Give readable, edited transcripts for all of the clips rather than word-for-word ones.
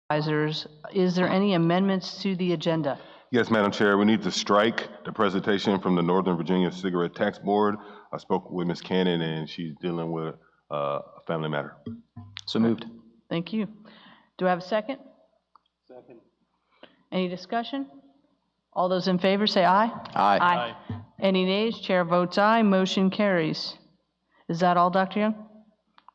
Supervisors, is there any amendments to the agenda? Yes, Madam Chair, we need to strike the presentation from the Northern Virginia Cigarette Tax Board. I spoke with Ms. Cannon and she's dealing with a family matter. So moved. Thank you. Do I have a second? Second. Any discussion? All those in favor say aye. Aye. Aye. Any nays? Chair votes aye. Motion carries. Is that all, Dr. Young?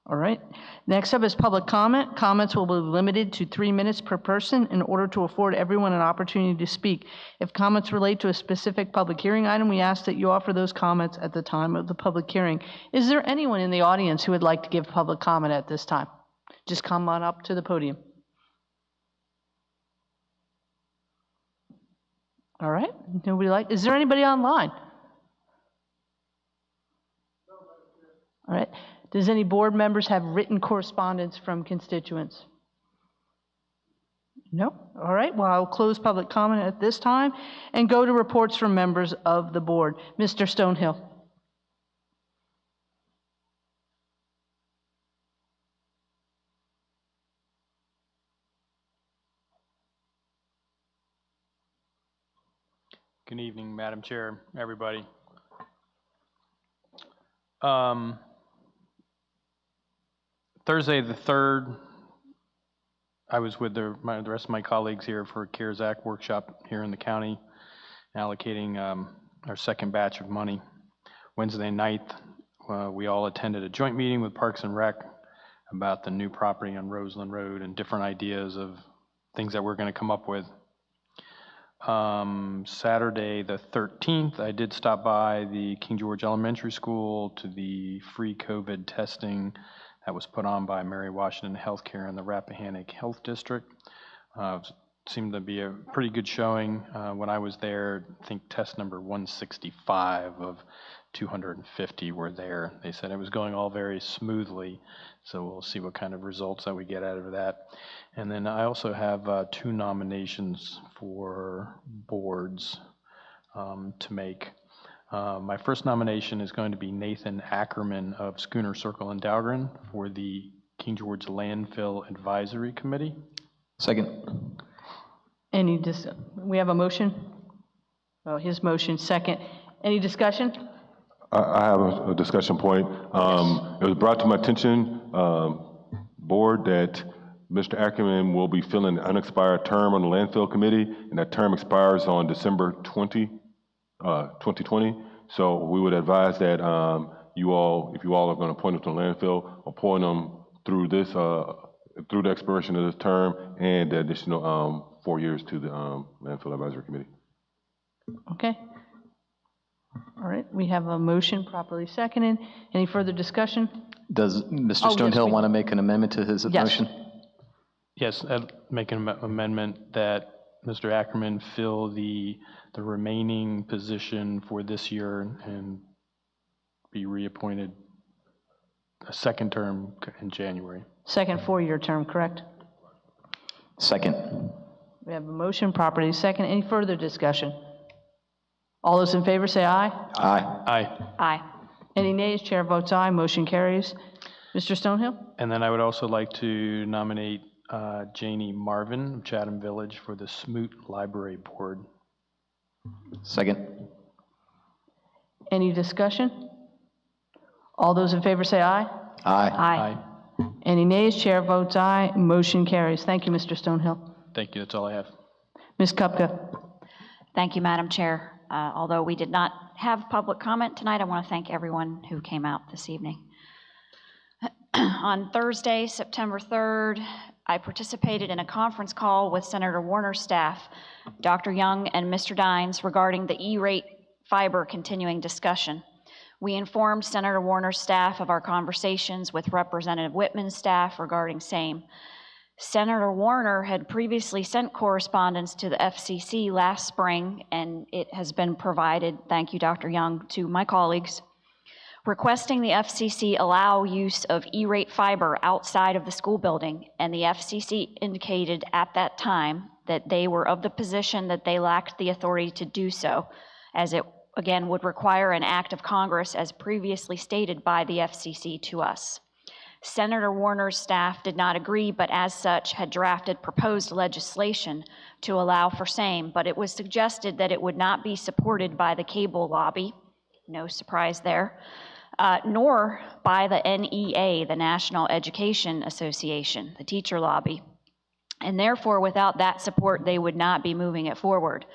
All right. Next up is public comment. Comments will be limited to 3 minutes per person in order to afford everyone an opportunity to speak. If comments relate to a specific public hearing item, we ask that you offer those comments at the time of the public hearing. Is there anyone in the audience who would like to give public comment at this time? Just come on up to the podium. All right. Nobody is there anybody online? All right. Does any board members have written correspondence from constituents? No? All right. Well, I'll close public comment at this time and go to reports from members of the board. Mr. Stonehill. Good evening, Madam Chair, everybody. Thursday the 3rd, I was with the rest of my colleagues here for a CARES Act workshop here in the county, allocating our second batch of money. Wednesday night, we all attended a joint meeting with Parks and Rec about the new property on Roseland Road and different ideas of things that we're going to come up with. Saturday the 13th, I did stop by the King George Elementary School to the free COVID testing that was put on by Mary Washington Healthcare and the Rappahannock Health District. Seemed to be a pretty good showing. When I was there, I think test number 165 of 250 were there. They said it was going all very smoothly, so we'll see what kind of results that we get out of that. And then I also have 2 nominations for boards to make. My first nomination is going to be Nathan Ackerman of Schooner Circle in Dahlgren for the King George Landfill Advisory Committee. Second. We have a motion? Oh, his motion, second. Any discussion? I have a discussion point. It was brought to my attention, board, that Mr. Ackerman will be filling an unexpired term on the landfill committee, and that term expires on December 2020. So we would advise that you all, if you all are going to appoint him to the landfill, appoint him through this, through the expiration of this term and the additional 4 years to the landfill advisory committee. Okay. All right. We have a motion properly seconded. Any further discussion? Does Mr. Stonehill want to make an amendment to his motion? Yes, I'd make an amendment that Mr. Ackerman fill the remaining position for this year and be reappointed a second term in January. Second 4-year term, correct? Second. We have a motion properly second. Any further discussion? All those in favor say aye. Aye. Aye. Aye. Any nays? Chair votes aye. Motion carries. Mr. Stonehill? And then I would also like to nominate Janie Marvin of Chatham Village for the Smoot Library Board. Second. Any discussion? All those in favor say aye. Aye. Aye. Any nays? Chair votes aye. Motion carries. Thank you, Mr. Stonehill. Thank you. That's all I have. Ms. Kupka? Thank you, Madam Chair. Although we did not have public comment tonight, I want to thank everyone who came out this evening. On Thursday, September 3rd, I participated in a conference call with Senator Warner's staff, Dr. Young and Mr. Dines, regarding the E-rate fiber continuing discussion. We informed Senator Warner's staff of our conversations with Representative Whitman's staff regarding same. Senator Warner had previously sent correspondence to the FCC last spring, and it has been provided, thank you, Dr. Young, to my colleagues, requesting the FCC allow use of E-rate fiber outside of the school building, and the FCC indicated at that time that they were of the position that they lacked the authority to do so, as it, again, would require an act of Congress as previously stated by the FCC to us. Senator Warner's staff did not agree, but as such had drafted proposed legislation to allow for same, but it was suggested that it would not be supported by the cable lobby, no surprise there, nor by the NEA, the National Education Association, the teacher lobby. And therefore, without that support, they would not be moving it forward.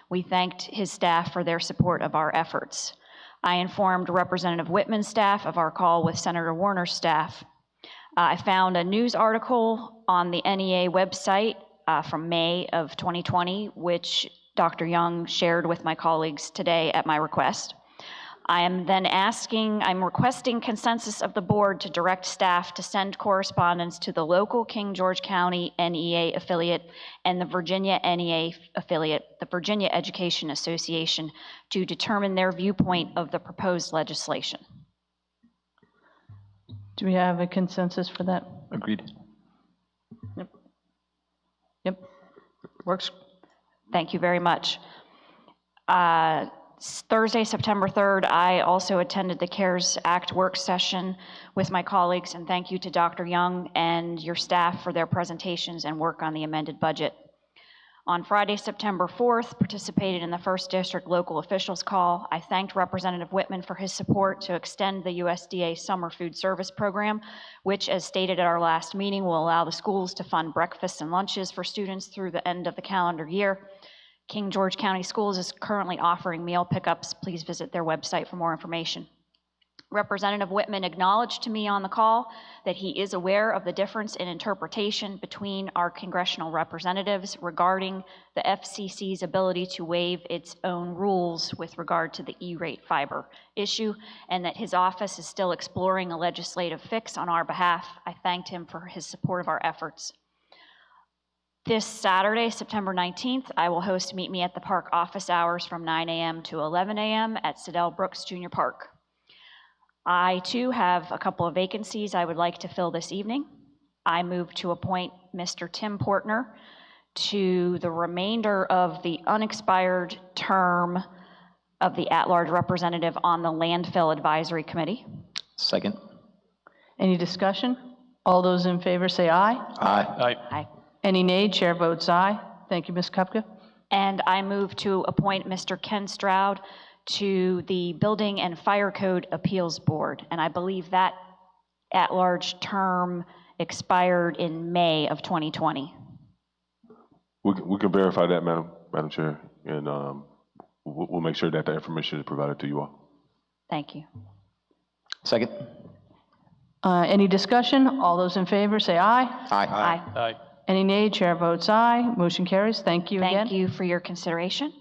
We thanked his staff for their support of our efforts. I informed Representative Whitman's staff of our call with Senator Warner's staff. I found a news article on the NEA website from May of 2020, which Dr. Young shared with my colleagues today at my request. I'm requesting consensus of the board to direct staff to send correspondence to the local King George County NEA affiliate and the Virginia NEA affiliate, the Virginia Education Association, to determine their viewpoint of the proposed legislation. Do we have a consensus for that? Agreed. Yep. Works. Thank you very much. Thursday, September 3rd, I also attended the CARES Act work session with my colleagues, and thank you to Dr. Young and your staff for their presentations and work on the amended budget. On Friday, September 4th, participated in the 1st District local officials call. I thanked Representative Whitman for his support to extend the USDA Summer Food Service Program, which, as stated at our last meeting, will allow the schools to fund breakfasts and lunches for students through the end of the calendar year. King George County Schools is currently offering meal pickups. Please visit their website for more information. Representative Whitman acknowledged to me on the call that he is aware of the difference in interpretation between our congressional representatives regarding the FCC's ability to waive its own rules with regard to the E-rate fiber issue, and that his office is still exploring a legislative fix on our behalf. I thanked him for his support of our efforts. This Saturday, September 19th, I will host Meet Me at the Park office hours from 9 a.m. to 11 a.m. at Siddell Brooks Junior Park. I, too, have a couple of vacancies I would like to fill this evening. I move to appoint Mr. Tim Portner to the remainder of the unexpired term of the at-large representative on the Landfill Advisory Committee. Second. Any discussion? All those in favor say aye. Aye. Aye. Any nay? Chair votes aye. Thank you, Ms. Kupka. And I move to appoint Mr. Ken Stroud to the Building and Fire Code Appeals Board. And I believe that at-large term expired in May of 2020. We can verify that, Madam Chair, and we'll make sure that the information is provided to you all. Thank you. Second. Any discussion? All those in favor say aye. Aye. Aye. Any nay? Chair votes aye. Motion carries. Thank you again. Thank you for your consideration.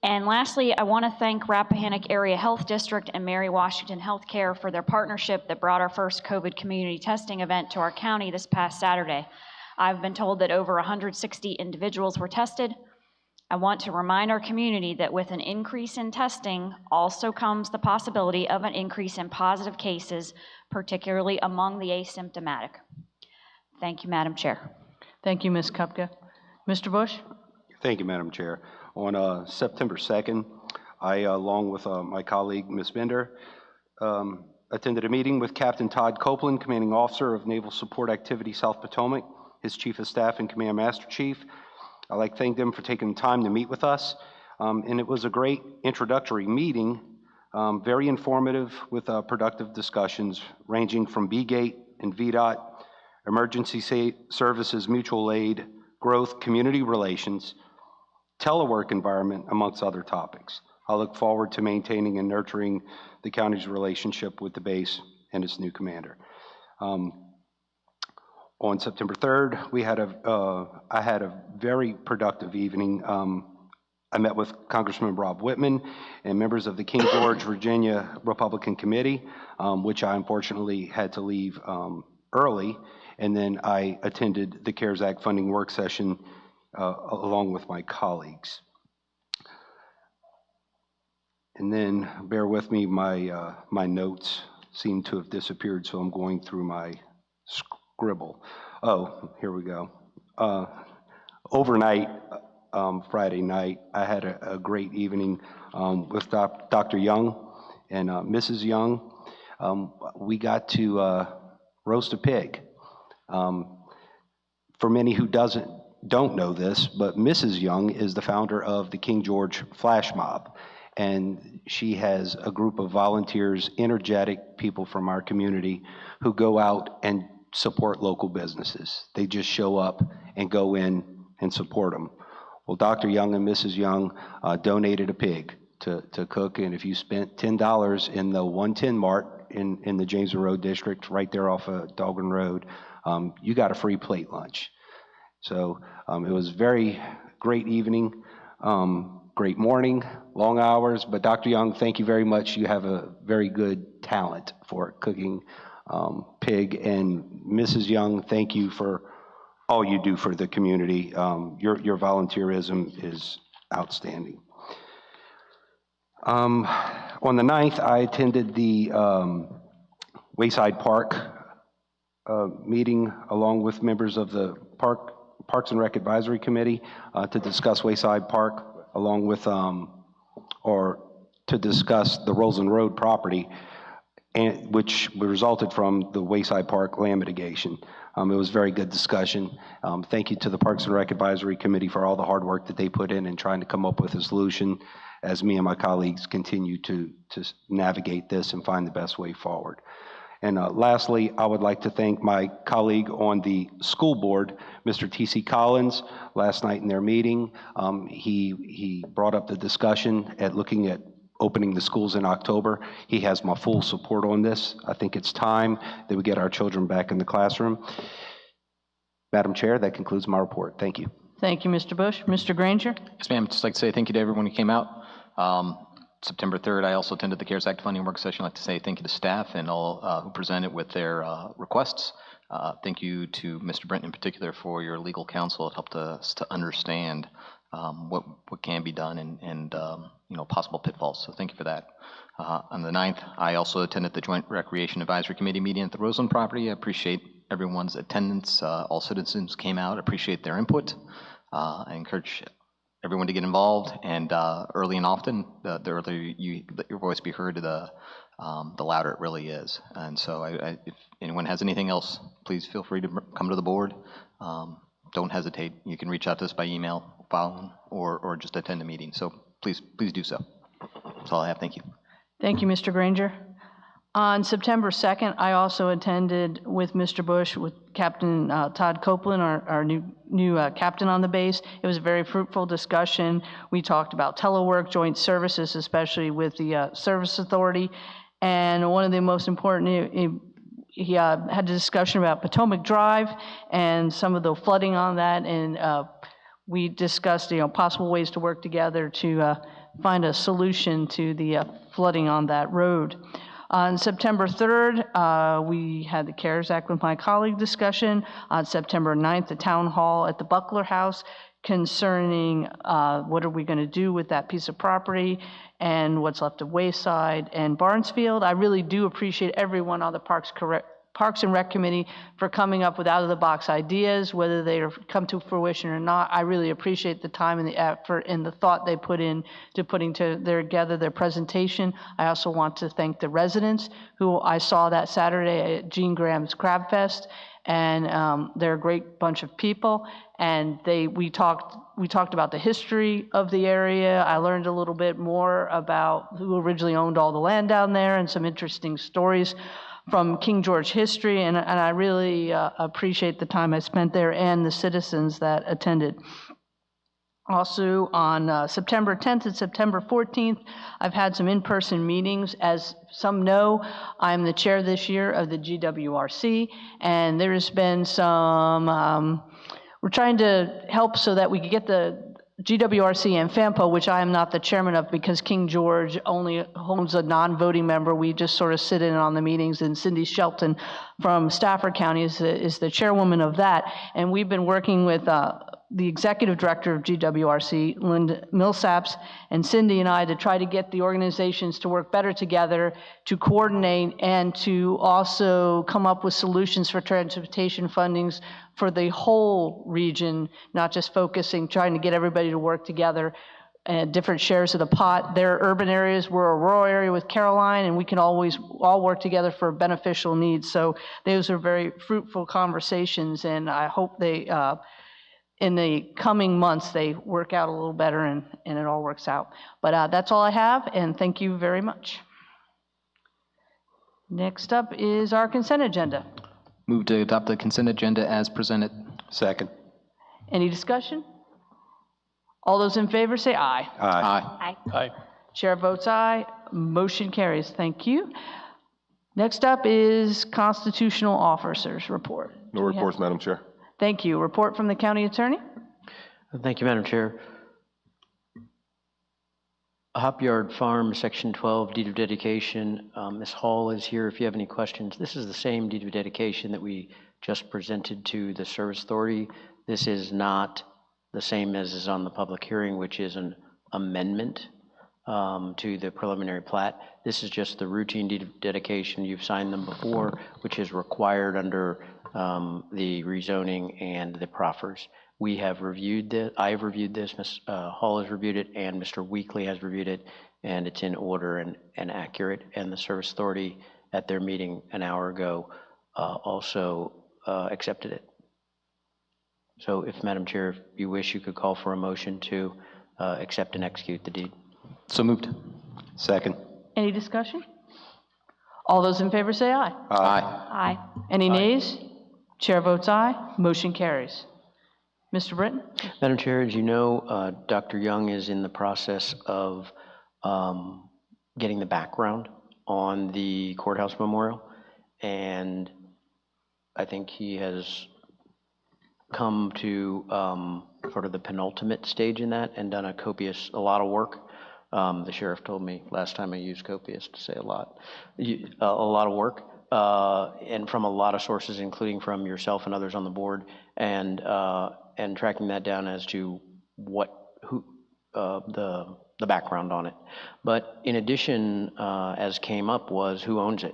And lastly, I want to thank Rappahannock Area Health District and Mary Washington Healthcare for their partnership that brought our first COVID community testing event to our county this past Saturday. I've been told that over 160 individuals were tested. I want to remind our community that with an increase in testing also comes the possibility of an increase in positive cases, particularly among the asymptomatic. Thank you, Madam Chair. Thank you, Ms. Kupka. Mr. Bush? Thank you, Madam Chair. On September 2nd, I, along with my colleague, Ms. Bender, attended a meeting with Captain Todd Copeland, Commanding Officer of Naval Support Activity South Potomac, his Chief of Staff and Command Master Chief. I'd like to thank them for taking the time to meet with us. And it was a great introductory meeting, very informative with productive discussions ranging from B-Gate and VDOT, emergency services, mutual aid, growth, community relations, telework environment, amongst other topics. I look forward to maintaining and nurturing the county's relationship with the base and its new commander. On September 3rd, I had a very productive evening. I met with Congressman Rob Whitman and members of the King George, Virginia Republican Committee, which I unfortunately had to leave early. And then I attended the CARES Act funding work session along with my colleagues. And then, bear with me, my notes seem to have disappeared, so I'm going through my scribble. Oh, here we go. Overnight, Friday night, I had a great evening with Dr. Young and Mrs. Young. We got to roast a pig. For many who don't know this, but Mrs. Young is the founder of the King George Flash Mob, and she has a group of volunteers, energetic people from our community who go out and support local businesses. They just show up and go in and support them. Well, Dr. Young and Mrs. Young donated a pig to cook, and if you spent $10 in the 110 Mart in the Jameson Road District, right there off of Dahlgren Road, you got a free plate lunch. So it was very great evening, great morning, long hours, but Dr. Young, thank you very much. You have a very good talent for cooking pig, and Mrs. Young, thank you for all you do for the community. Your volunteerism is outstanding. On the 9th, I attended the Wayside Park meeting along with members of the Parks and Rec Advisory Committee to discuss Wayside Park, along with, or to discuss the Roseland Road property, which resulted from the Wayside Park land mitigation. It was a very good discussion. Thank you to the Parks and Rec Advisory Committee for all the hard work that they put in trying to come up with a solution as me and my colleagues continue to navigate this and find the best way forward. And lastly, I would like to thank my colleague on the school board, Mr. T.C. Collins. Last night in their meeting, he brought up the discussion at looking at opening the schools in October. He has my full support on this. I think it's time that we get our children back in the classroom. Madam Chair, that concludes my report. Thank you. Thank you, Mr. Bush. Mr. Granger? Yes, ma'am. Just like to say thank you to everyone who came out. September 3rd, I also attended the CARES Act funding work session. I'd like to say thank you to staff and all who presented with their requests. Thank you to Mr. Brent in particular for your legal counsel. It helped us to understand what can be done and possible pitfalls. So thank you for that. On the 9th, I also attended the Joint Recreation Advisory Committee meeting at the Roseland property. I appreciate everyone's attendance. All citizens came out. Appreciate their input. I encourage everyone to get involved, and early and often, the earlier you let your voice be heard, the louder it really is. And so if anyone has anything else, please feel free to come to the board. Don't hesitate. You can reach out to us by email, phone, or just attend a meeting. So please do so. That's all I have. Thank you. Thank you, Mr. Granger. On September 2nd, I also attended with Mr. Bush, with Captain Todd Copeland, our new captain on the base. It was a very fruitful discussion. We talked about telework, joint services, especially with the Service Authority. And one of the most important, he had a discussion about Potomac Drive and some of the flooding on that. And we discussed possible ways to work together to find a solution to the flooding on that road. On September 3rd, we had the CARES Act with my colleague discussion. On September 9th, the town hall at the Buckler House concerning what are we going to do with that piece of property and what's left of Wayside and Barnesfield. I really do appreciate everyone on the Parks and Rec Committee for coming up with out-of-the-box ideas, whether they come to fruition or not. I really appreciate the time and the effort and the thought they put in to putting together their presentation. I also want to thank the residents who I saw that Saturday at Gene Graham's Crab Fest, and they're a great bunch of people. And we talked about the history of the area. I learned a little bit more about who originally owned all the land down there and some interesting stories from King George history, and I really appreciate the time I spent there and the citizens that attended. Also, on September 10th and September 14th, I've had some in-person meetings. As some know, I'm the chair this year of the GWRC, and there's been some, we're trying to help so that we could get the GWRC and FEMA, which I am not the chairman of because King George only holds a non-voting member. We just sort of sit in on the meetings, and Cindy Shelton from Stafford County is the chairwoman of that. And we've been working with the executive director of GWRC, Linda Millsaps, and Cindy and I to try to get the organizations to work better together, to coordinate, and to also come up with solutions for transportation fundings for the whole region, not just trying to get everybody to work together different shares of the pot. Their urban areas, we're a rural area with Caroline, and we can always all work together for beneficial needs. So those are very fruitful conversations, and I hope they, in the coming months, they work out a little better and it all works out. But that's all I have, and thank you very much. Next up is our consent agenda. Move to adopt the consent agenda as presented. Second. Any discussion? All those in favor say aye. Aye. Aye. Chair votes aye. Motion carries. Thank you. Next up is constitutional officers report. No reports, Madam Chair. Thank you. Report from the county attorney. Thank you, Madam Chair. Hop Yard Farm, Section 12, deed of dedication. Ms. Hall is here if you have any questions. This is the same deed of dedication that we just presented to the Service Authority. This is not the same as is on the public hearing, which is an amendment to the preliminary plat. This is just the routine deed of dedication. You've signed them before, which is required under the rezoning and the proffers. We have reviewed this. I have reviewed this. Ms. Hall has reviewed it, and Mr. Weekly has reviewed it, and it's in order and accurate. And the Service Authority at their meeting an hour ago also accepted it. So if, Madam Chair, if you wish, you could call for a motion to accept and execute the deed. So moved. Second. Any discussion? All those in favor say aye. Aye. Aye. Any nays? Chair votes aye. Motion carries. Mr. Britton? Madam Chair, as you know, Dr. Young is in the process of getting the background on the courthouse memorial, and I think he has come to sort of the penultimate stage in that and done a lot of work. The sheriff told me last time I used copious to say a lot of work, and from a lot of sources, including from yourself and others on the board, and tracking that down as to the background on it. But in addition, as came up, was who owns it,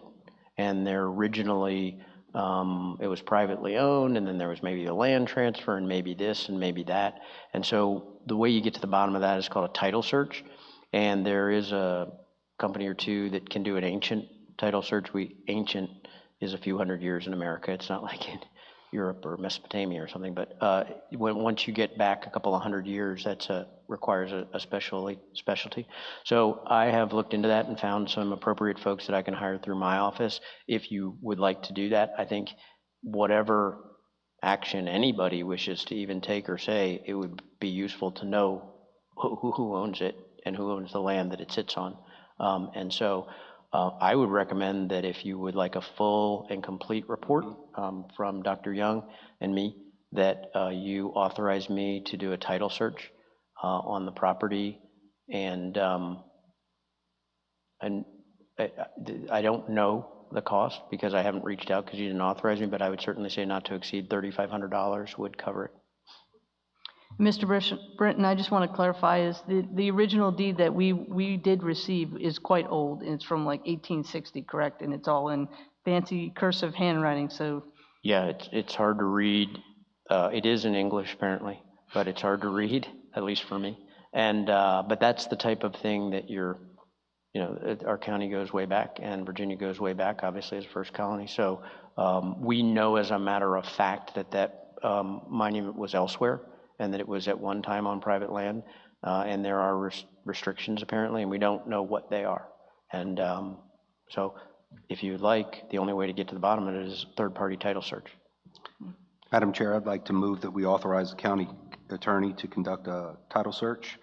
and there originally it was privately owned, and then there was maybe the land transfer, and maybe this, and maybe that. And so the way you get to the bottom of that is called a title search, and there is a company or two that can do an ancient title search. Ancient is a few hundred years in America. It's not like in Europe or Mesopotamia or something, but once you get back a couple of hundred years, that requires a specialty. So I have looked into that and found some appropriate folks that I can hire through my office. If you would like to do that, I think whatever action anybody wishes to even take or say, it would be useful to know who owns it and who owns the land that it sits on. And so I would recommend that if you would like a full and complete report from Dr. Young and me, that you authorize me to do a title search on the property. And I don't know the cost because I haven't reached out because you didn't authorize me, but I would certainly say not to exceed $3,500 would cover it. Mr. Britton, I just want to clarify, is the original deed that we did receive is quite old, and it's from like 1860, correct? And it's all in fancy cursive handwriting, so. Yeah, it's hard to read. It is in English apparently, but it's hard to read, at least for me. And but that's the type of thing that our county goes way back, and Virginia goes way back, obviously, as first colony. So we know as a matter of fact that monument was elsewhere, and that it was at one time on private land, and there are restrictions apparently, and we don't know what they are. And so if you'd like, the only way to get to the bottom of it is third-party title search. Madam Chair, I'd like to move that we authorize the county attorney to conduct a title search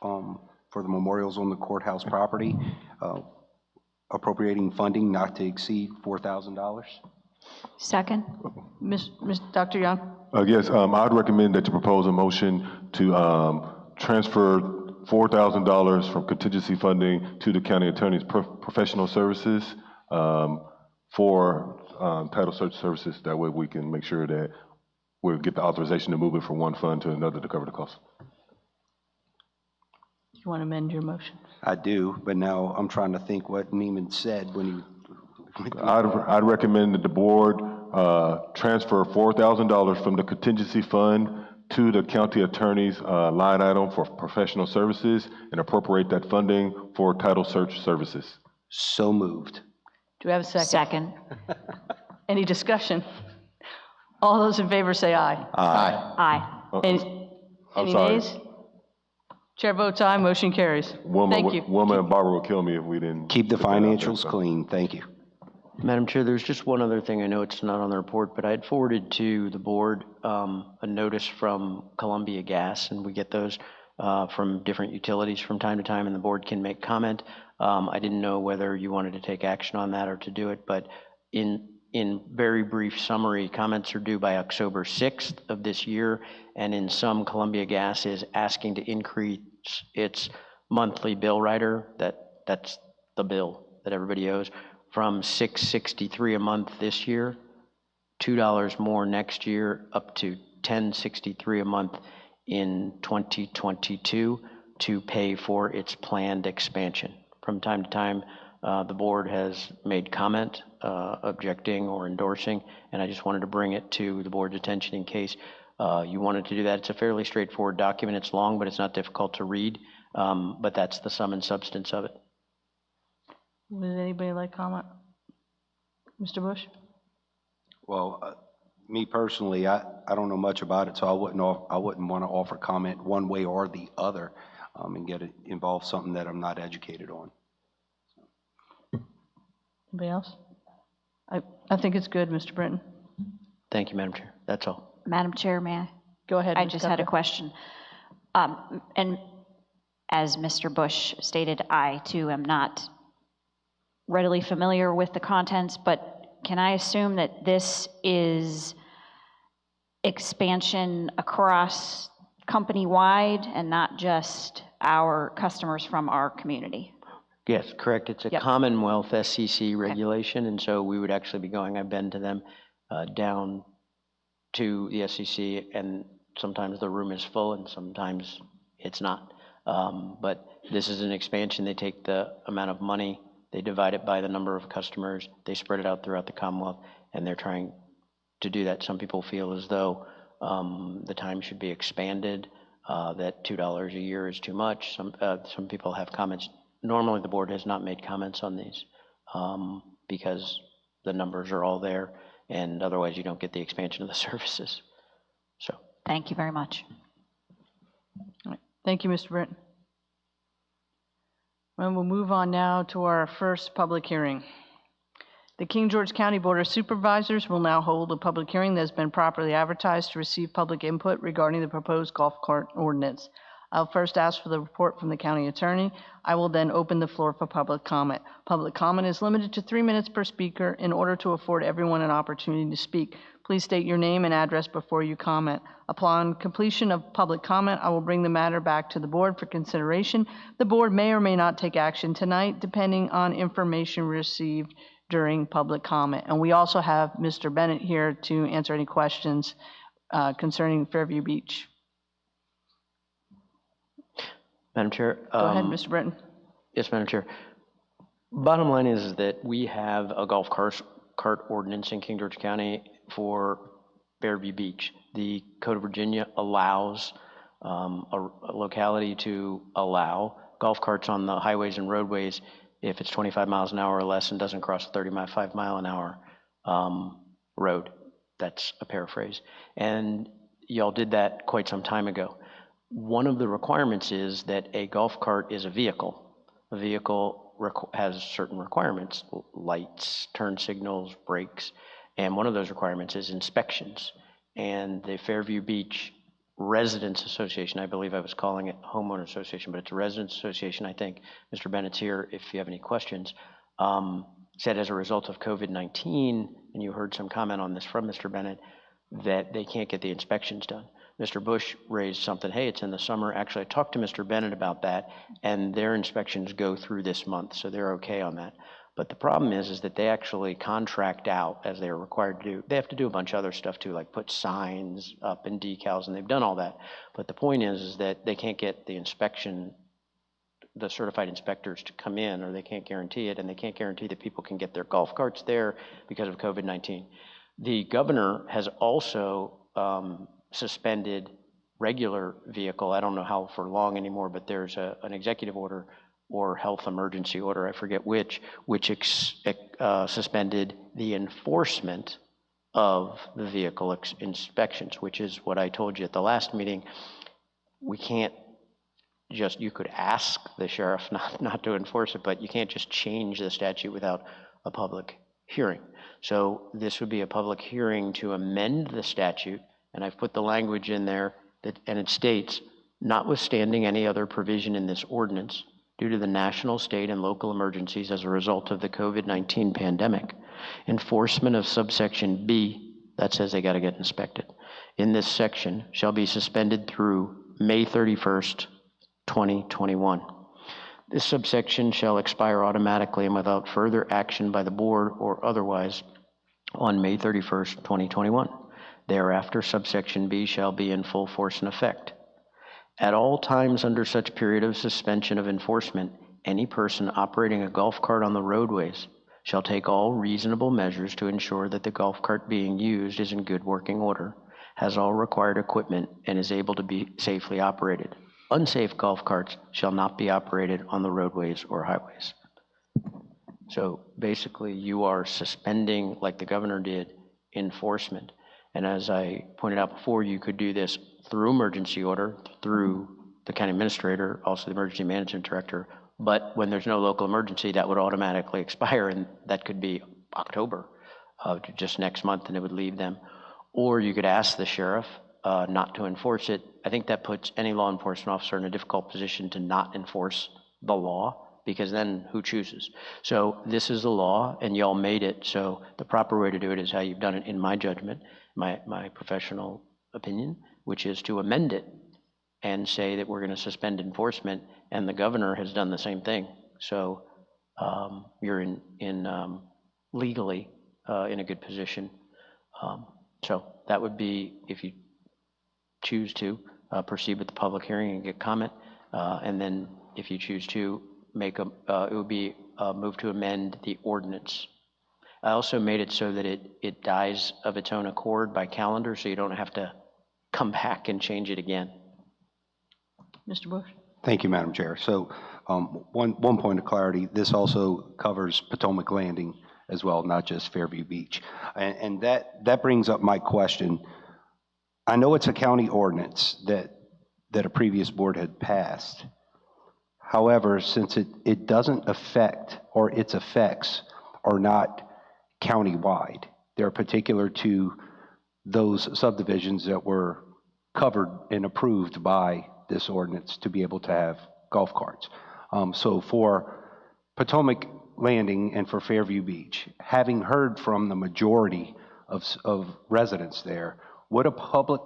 for the memorials on the courthouse property, appropriating funding not to exceed $4,000. Second. Dr. Young? Yes, I'd recommend that you propose a motion to transfer $4,000 from contingency funding to the county attorney's professional services for title search services. That way we can make sure that we'll get the authorization to move it from one fund to another to cover the cost. You want to amend your motion? I do, but now I'm trying to think what Neiman said when he. I'd recommend that the board transfer $4,000 from the contingency fund to the county attorney's line item for professional services and appropriate that funding for title search services. So moved. Do we have a second? Second. Any discussion? All those in favor say aye. Aye. Aye. Any sorry. nays? Chair votes aye, motion carries. Wilma, Thank you. Wilma and Barbara will kill me if we didn't. Keep the put that out there, financials so. clean. Thank you. Madam Chair, there's just one other thing. I know it's not on the report, but I had forwarded to the board a notice from Columbia Gas, and we get those from different utilities from time to time, and the board can make comment. I didn't know whether you wanted to take action on that or to do it, but in very brief summary, comments are due by October 6th of this year, and in some, Columbia Gas is asking to increase its monthly bill rider, that's the bill that everybody owes, from $6.63 a month this year, $2 more next year, up to $10.63 a month in 2022 to pay for its planned expansion. From time to time, the board has made comment objecting or endorsing, and I just wanted to bring it to the board's attention in case you wanted to do that. It's a fairly straightforward document. It's long, but it's not difficult to read, but that's the sum and substance of it. Would anybody like comment? Mr. Bush? Well, me personally, I don't know much about it, so I wouldn't want to offer comment one way or the other and get it involved something that I'm not educated on. Anybody else? I think it's good, Mr. Britton. Thank you, Madam Chair. That's all. Madam Chair, may I? Go ahead. I Ms. just had a Gupta. question. And as Mr. Bush stated, I too am not readily familiar with the contents, but can I assume that this is expansion across company-wide and not just our customers from our community? Yes, correct. It's a Yep. Commonwealth SEC regulation, and so we would actually be going, I've been to them, down to the SEC, and sometimes the room is full and sometimes it's not. But this is an expansion. They take the amount of money, they divide it by the number of customers, they spread it out throughout the Commonwealth, and they're trying to do that. Some people feel as though the time should be expanded, that $2 a year is too much. Some people have comments. Normally, the board has not made comments on these because the numbers are all there, and otherwise you don't get the expansion of the services. So, Thank you very much. All right. Thank you, Mr. Britton. And we'll move on now to our first public hearing. The King George County Board of Supervisors will now hold a public hearing that has been properly advertised to receive public input regarding the proposed golf cart ordinance. I'll first ask for the report from the county attorney. I will then open the floor for public comment. Public comment is limited to 3 minutes per speaker in order to afford everyone an opportunity to speak. Please state your name and address before you comment. Upon completion of public comment, I will bring the matter back to the board for consideration. The board may or may not take action tonight, depending on information received during public comment. And we also have Mr. Bennett here to answer any questions concerning Fairview Beach. Madam Chair. Go ahead, Mr. Britton. Yes, Madam Chair. Bottom line is that we have a golf cart ordinance in King George County for Fairview Beach. The Code of Virginia allows a locality to allow golf carts on the highways and roadways if it's 25 miles an hour or less and doesn't cross a 35 mile an hour road. That's a paraphrase. And y'all did that quite some time ago. One of the requirements is that a golf cart is a vehicle. A vehicle has certain requirements, lights, turn signals, brakes, and one of those requirements is inspections. And the Fairview Beach Residents Association, I believe I was calling it Homeowner Association, but it's a Residents Association, I think. Mr. Bennett's here if you have any questions. Said as a result of COVID-19, and you heard some comment on this from Mr. Bennett, that they can't get the inspections done. Mr. Bush raised something, hey, it's in the summer. Actually, I talked to Mr. Bennett about that, and their inspections go through this month, so they're okay on that. But the problem is that they actually contract out, as they're required to do. They have to do a bunch of other stuff too, like put signs up and decals, and they've done all that. But the point is that they can't get the inspection, the certified inspectors to come in, or they can't guarantee it, and they can't guarantee that people can get their golf carts there because of COVID-19. The governor has also suspended regular vehicle, I don't know how for long anymore, but there's an executive order or health emergency order, I forget which suspended the enforcement of the vehicle inspections, which is what I told you at the last meeting. We can't just, you could ask the sheriff not to enforce it, but you can't just change the statute without a public hearing. So this would be a public hearing to amend the statute, and I've put the language in there that, and it states, notwithstanding any other provision in this ordinance, due to the national, state, and local emergencies as a result of the COVID-19 pandemic, enforcement of subsection B, that says they got to get inspected, in this section shall be suspended through May 31st, 2021. This subsection shall expire automatically and without further action by the board or otherwise on May 31st, 2021. Thereafter, subsection B shall be in full force and effect. At all times under such period of suspension of enforcement, any person operating a golf cart on the roadways shall take all reasonable measures to ensure that the golf cart being used is in good working order, has all required equipment, and is able to be safely operated. Unsafe golf carts shall not be operated on the roadways or highways. So basically, you are suspending, like the governor did, enforcement. And as I pointed out before, you could do this through emergency order, through the county administrator, also the emergency management director. But when there's no local emergency, that would automatically expire, and that could be October, just next month, and it would leave them. Or you could ask the sheriff not to enforce it. I think that puts any law enforcement officer in a difficult position to not enforce the law, because then who chooses? So this is the law, and y'all made it, so the proper way to do it is how you've done it, in my judgment, my professional opinion, which is to amend it and say that we're going to suspend enforcement, and the governor has done the same thing. So you're in legally in a good position. So that would be, if you choose to proceed with the public hearing and get comment, and then if you choose to make it would be move to amend the ordinance. I also made it so that it dies of its own accord by calendar, so you don't have to come back and change it again. Mr. Bush? Thank you, Madam Chair. So one point of clarity, this also covers Potomac Landing as well, not just Fairview Beach. And that brings up my question. I know it's a county ordinance that a previous board had passed. However, since it doesn't affect, or its effects are not countywide, they're particular to those subdivisions that were covered and approved by this ordinance to be able to have golf carts. So for Potomac Landing and for Fairview Beach, having heard from the majority of residents there, would a public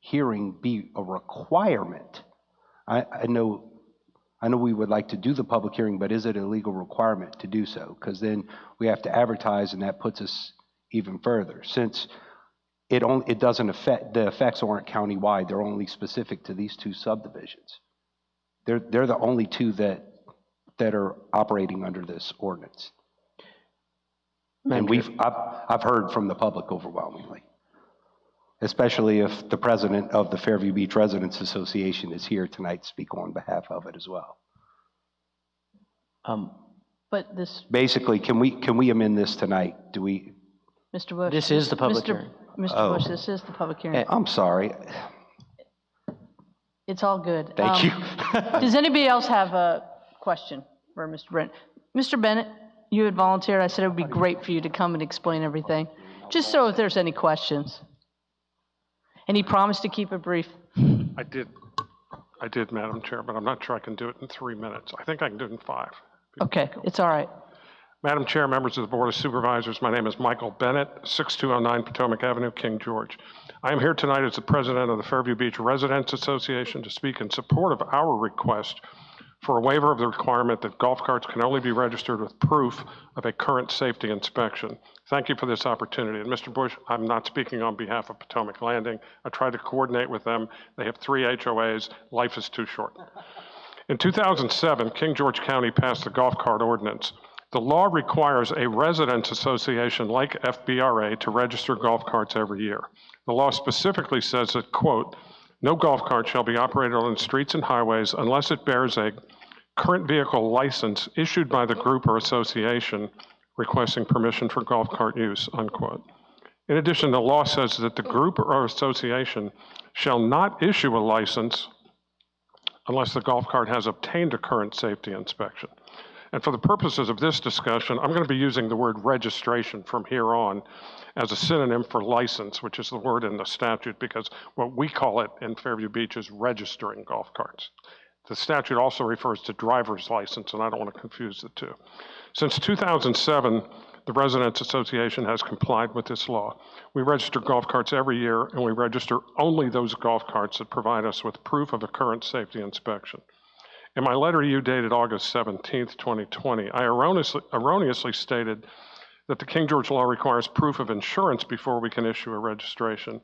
hearing be a requirement? I know we would like to do the public hearing, but is it a legal requirement to do so? Because then we have to advertise, and that puts us even further. Since it doesn't affect, the effects aren't countywide, they're only specific to these two subdivisions. They're the only two that are operating under this ordinance. And I've heard from the public overwhelmingly, especially if the president of the Fairview Beach Residents Association is here tonight to speak on behalf of it as well. But this, Basically, can we amend this tonight? Do we? Mr. Bush? This is the public hearing. Mr. Bush, this is the public hearing. I'm sorry. It's all good. Thank you. Does anybody else have a question for Mr. Brent? Mr. Bennett, you had volunteered. I said it would be great for you to come and explain everything, just so if there's any questions. And he promised to keep it brief. I did, Madam Chair, but I'm not sure I can do it in 3 minutes. I think I can do it in 5. Okay, it's all right. Madam Chair, members of the Board of Supervisors, my name is Michael Bennett, 6209 Potomac Avenue, King George. I am here tonight as the president of the Fairview Beach Residents Association to speak in support of our request for a waiver of the requirement that golf carts can only be registered with proof of a current safety inspection. Thank you for this opportunity. And Mr. Bush, I'm not speaking on behalf of Potomac Landing. I tried to coordinate with them. They have 3 HOAs. Life is too short. In 2007, King George County passed the golf cart ordinance. The law requires a residents association like FBRA to register golf carts every year. The law specifically says that, quote, No golf cart shall be operated on the streets and highways unless it bears a current vehicle license issued by the group or association requesting permission for golf cart use, unquote. In addition, the law says that the group or association shall not issue a license unless the golf cart has obtained a current safety inspection. And for the purposes of this discussion, I'm going to be using the word registration from here on as a synonym for license, which is the word in the statute, because what we call it in Fairview Beach is registering golf carts. The statute also refers to driver's license, and I don't want to confuse the two. Since 2007, the Residents Association has complied with this law. We register golf carts every year, and we register only those golf carts that provide us with proof of a current safety inspection. In my letter to you dated August 17th, 2020, I erroneously stated that the King George law requires proof of insurance before we can issue a registration.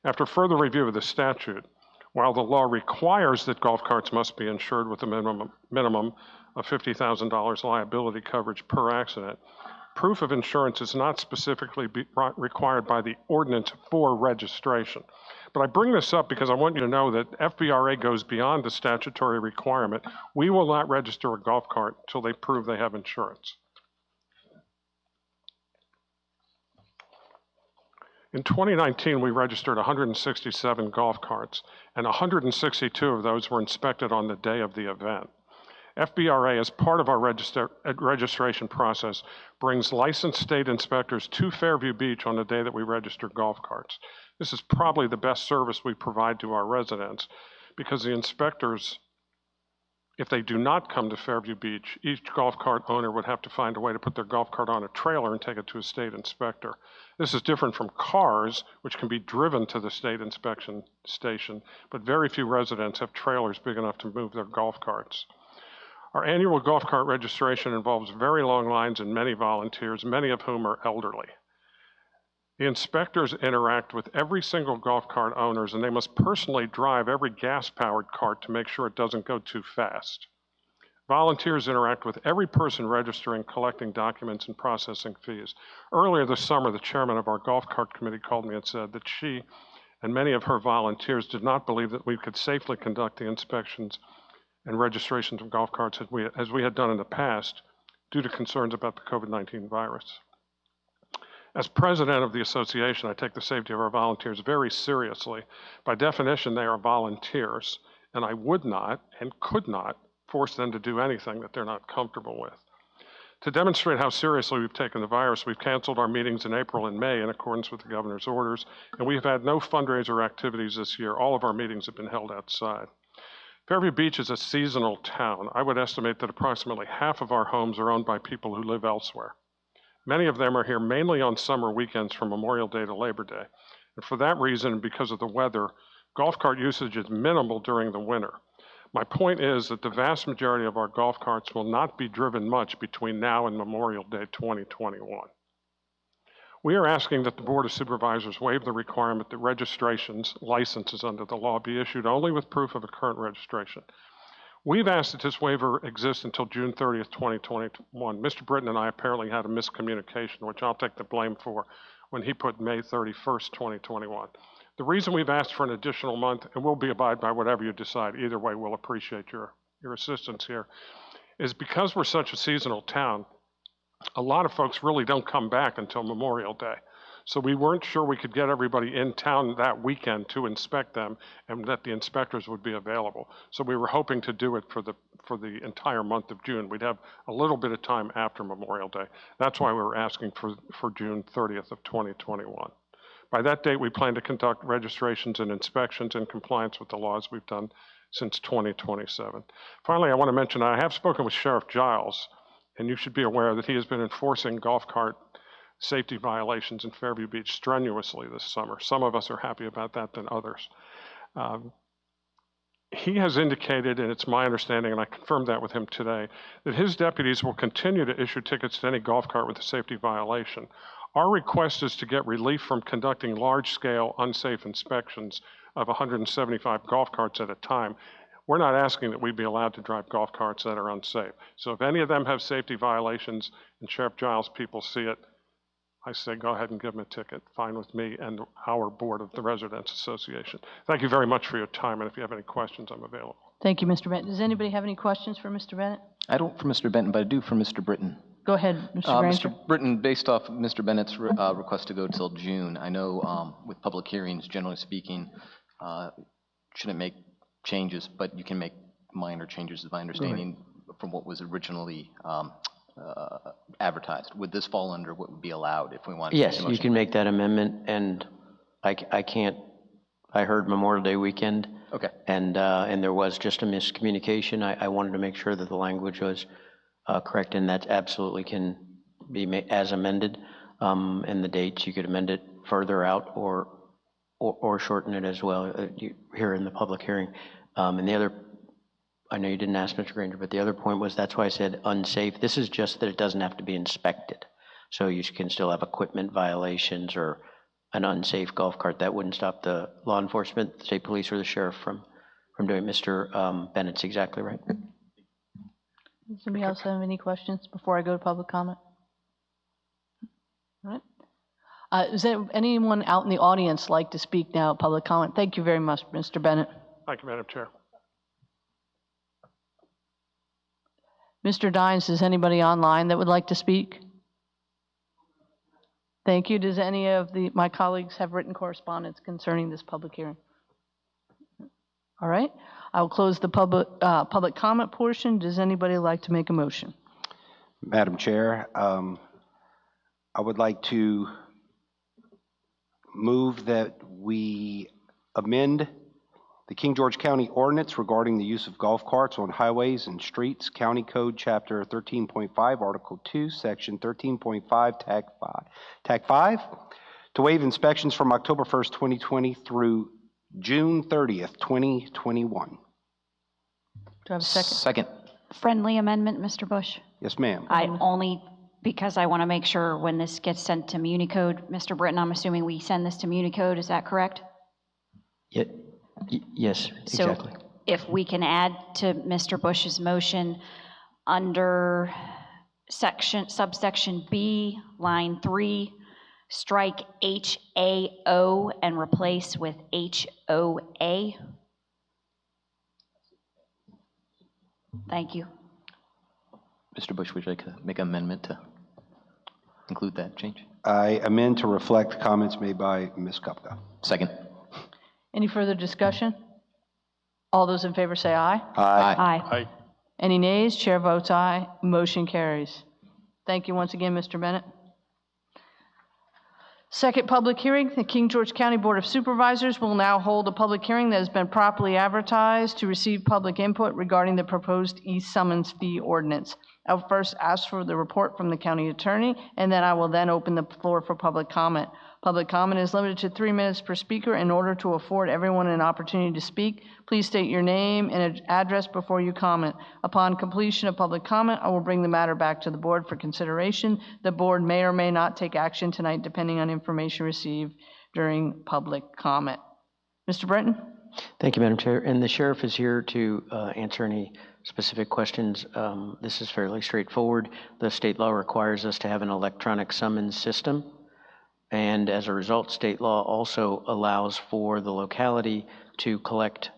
After further review of the statute, while the law requires that golf carts must be insured with a minimum of $50,000 liability coverage per accident, proof of insurance is not specifically required by the ordinance for registration. But I bring this up because I want you to know that FBRA goes beyond the statutory requirement. We will not register a golf cart until they prove they have insurance. In 2019, we registered 167 golf carts, and 162 of those were inspected on the day of the event. FBRA, as part of our registration process, brings licensed state inspectors to Fairview Beach on the day that we register golf carts. This is probably the best service we provide to our residents because the inspectors, if they do not come to Fairview Beach, each golf cart owner would have to find a way to put their golf cart on a trailer and take it to a state inspector. This is different from cars, which can be driven to the state inspection station, but very few residents have trailers big enough to move their golf carts. Our annual golf cart registration involves very long lines and many volunteers, many of whom are elderly. The inspectors interact with every single golf cart owners, and they must personally drive every gas-powered cart to make sure it doesn't go too fast. Volunteers interact with every person registering, collecting documents, and processing fees. Earlier this summer, the chairman of our golf cart committee called me and said that she and many of her volunteers did not believe that we could safely conduct the inspections and registrations of golf carts as we had done in the past due to concerns about the COVID-19 virus. As president of the association, I take the safety of our volunteers very seriously. By definition, they are volunteers, and I would not and could not force them to do anything that they're not comfortable with. To demonstrate how seriously we've taken the virus, we've canceled our meetings in April and May in accordance with the governor's orders, and we've had no fundraiser activities this year. All of our meetings have been held outside. Fairview Beach is a seasonal town. I would estimate that approximately half of our homes are owned by people who live elsewhere. Many of them are here mainly on summer weekends from Memorial Day to Labor Day. And for that reason, because of the weather, golf cart usage is minimal during the winter. My point is that the vast majority of our golf carts will not be driven much between now and Memorial Day 2021. We are asking that the Board of Supervisors waive the requirement that registrations, licenses under the law, be issued only with proof of a current registration. We've asked that this waiver exist until June 30th, 2021. Mr. Britton and I apparently had a miscommunication, which I'll take the blame for, when he put May 31st, 2021. The reason we've asked for an additional month, and we'll be abide by whatever you decide, either way we'll appreciate your assistance here, is because we're such a seasonal town, a lot of folks really don't come back until Memorial Day. So we weren't sure we could get everybody in town that weekend to inspect them and that the inspectors would be available. So we were hoping to do it for the entire month of June. We'd have a little bit of time after Memorial Day. That's why we were asking for June 30th of 2021. By that date, we plan to conduct registrations and inspections in compliance with the laws we've done since 2027. Finally, I want to mention I have spoken with Sheriff Giles, and you should be aware that he has been enforcing golf cart safety violations in Fairview Beach strenuously this summer. Some of us are happy about that than others. He has indicated, and it's my understanding, and I confirmed that with him today, that his deputies will continue to issue tickets to any golf cart with a safety violation. Our request is to get relief from conducting large-scale unsafe inspections of 175 golf carts at a time. We're not asking that we be allowed to drive golf carts that are unsafe. So if any of them have safety violations and Sheriff Giles people see it, I say go ahead and give them a ticket. Fine with me and our board of the Residents Association. Thank you very much for your time, and if you have any questions, I'm available. Thank you, Mr. Benton. Does anybody have any questions for Mr. Bennett? I don't for Mr. Benton, but I do for Mr. Britton. Go ahead, Mr. Granger. Mr. Britton, based off of Mr. Bennett's request to go till June, I know with public hearings, generally speaking, shouldn't make changes, but you can make minor changes, is my understanding, from what was originally advertised. Would this fall under what would be allowed if we wanted to? Yes, you can make that amendment, and I can't, I heard Memorial Day weekend. Okay. And there was just a miscommunication. I wanted to make sure that the language was correct, and that absolutely can be as amended. And the dates, you could amend it further out or shorten it as well here in the public hearing. And the other, I know you didn't ask Mr. Granger, but the other point was, that's why I said unsafe. This is just that it doesn't have to be inspected. So you can still have equipment violations or an unsafe golf cart. That wouldn't stop the law enforcement, the state police, or the sheriff from doing it. Mr. Bennett's exactly right. Does anybody else have any questions before I go to public comment? All right. Is there anyone out in the audience like to speak now at public comment? Thank you very much, Mr. Bennett. Thank you, Madam Chair. Mr. Dines, is anybody online that would like to speak? Thank you. Does any of my colleagues have written correspondence concerning this public hearing? All right. I will close the public comment portion. Does anybody like to make a motion? Madam Chair, I would like to move that we amend the King George County Ordinance regarding the use of golf carts on highways and streets, County Code Chapter 13.5, Article 2, Section 13.5, Tag 5, to waive inspections from October 1st, 2020 through June 30th, 2021. Do I have a second? Second. Friendly amendment, Mr. Bush? Yes, ma'am. I only, because I want to make sure when this gets sent to Municode, Mr. Britton, I'm assuming we send this to Municode, is that correct? Yes, exactly. So if we can add to Mr. Bush's motion under subsection B, line 3, strike HAO and replace with HOA. Thank you. Mr. Bush, would you like to make an amendment to include that change? I amend to reflect comments made by Ms. Kupka. Second. Any further discussion? All those in favor say aye. Aye. Aye. Any nays? Chair votes aye. Motion carries. Thank you once again, Mr. Bennett. Second public hearing, the King George County Board of Supervisors will now hold a public hearing that has been properly advertised to receive public input regarding the proposed e-summons fee ordinance. I'll first ask for the report from the county attorney, and then I will then open the floor for public comment. Public comment is limited to 3 minutes per speaker. In order to afford everyone an opportunity to speak, please state your name and address before you comment. Upon completion of public comment, I will bring the matter back to the board for consideration. The board may or may not take action tonight depending on information received during public comment. Mr. Britton? Thank you, Madam Chair. And the sheriff is here to answer any specific questions. This is fairly straightforward. The state law requires us to have an electronic summons system. And as a result, state law also allows for the locality to collect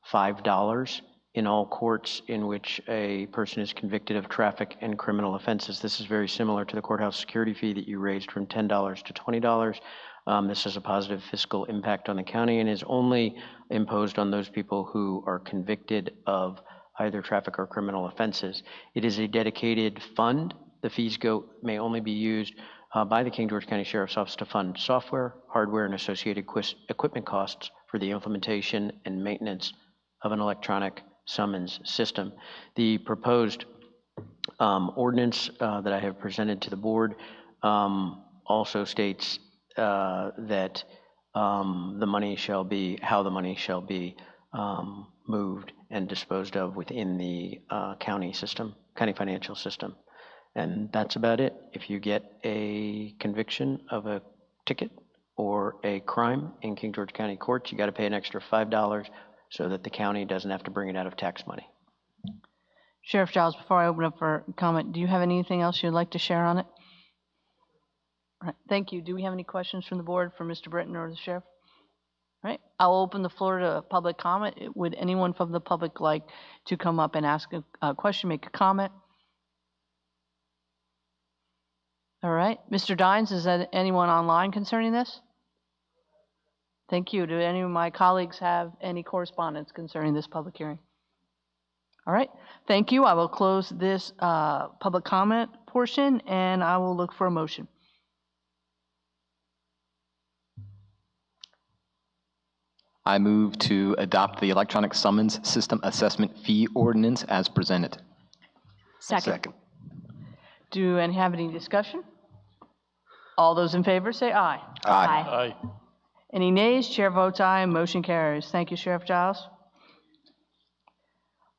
$5 in all courts in which a person is convicted of traffic and criminal offenses. This is very similar to the courthouse security fee that you raised from $10 to $20. This has a positive fiscal impact on the county and is only imposed on those people who are convicted of either traffic or criminal offenses. It is a dedicated fund. The fees may only be used by the King George County Sheriff's Office to fund software, hardware, and associated equipment costs for the implementation and maintenance of an electronic summons system. The proposed ordinance that I have presented to the board also states that how the money shall be moved and disposed of within the county financial system. And that's about it. If you get a conviction of a ticket or a crime in King George County courts, you got to pay an extra $5 so that the county doesn't have to bring it out of tax money. Sheriff Giles, before I open up for comment, do you have anything else you'd like to share on it? All right, thank you. Do we have any questions from the board for Mr. Britton or the sheriff? All right, I'll open the floor to public comment. Would anyone from the public like to come up and ask a question, make a comment? All right, Mr. Dines, is that anyone online concerning this? Thank you. Do any of my colleagues have any correspondence concerning this public hearing? All right, thank you. I will close this public comment portion, and I will look for a motion. I move to adopt the electronic summons system assessment fee ordinance as presented. Second. Do any have any discussion? All those in favor say aye. Aye. Any nays? Chair votes aye, and motion carries. Thank you, Sheriff Giles.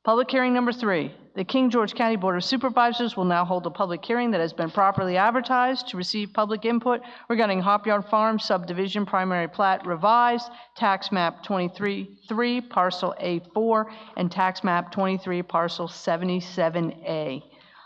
Public hearing number 3. The King George County Board of Supervisors will now hold a public hearing that has been properly advertised to receive public input regarding Hopyard Farm Subdivision Primary Plat Revised, Tax Map 23-3, Parcel A4, and Tax Map 23, Parcel 77A.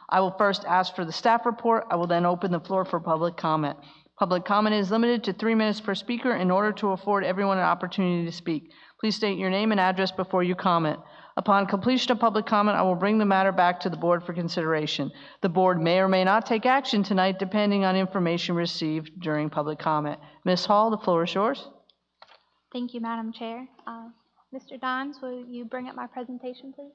I will first ask for the staff report. I will then open the floor for public comment. Public comment is limited to 3 minutes per speaker in order to afford everyone an opportunity to speak. Please state your name and address before you comment. Upon completion of public comment, I will bring the matter back to the board for consideration. The board may or may not take action tonight depending on information received during public comment. Ms. Hall, the floor is yours. Thank you, Madam Chair. Mr. Dons, will you bring up my presentation, please?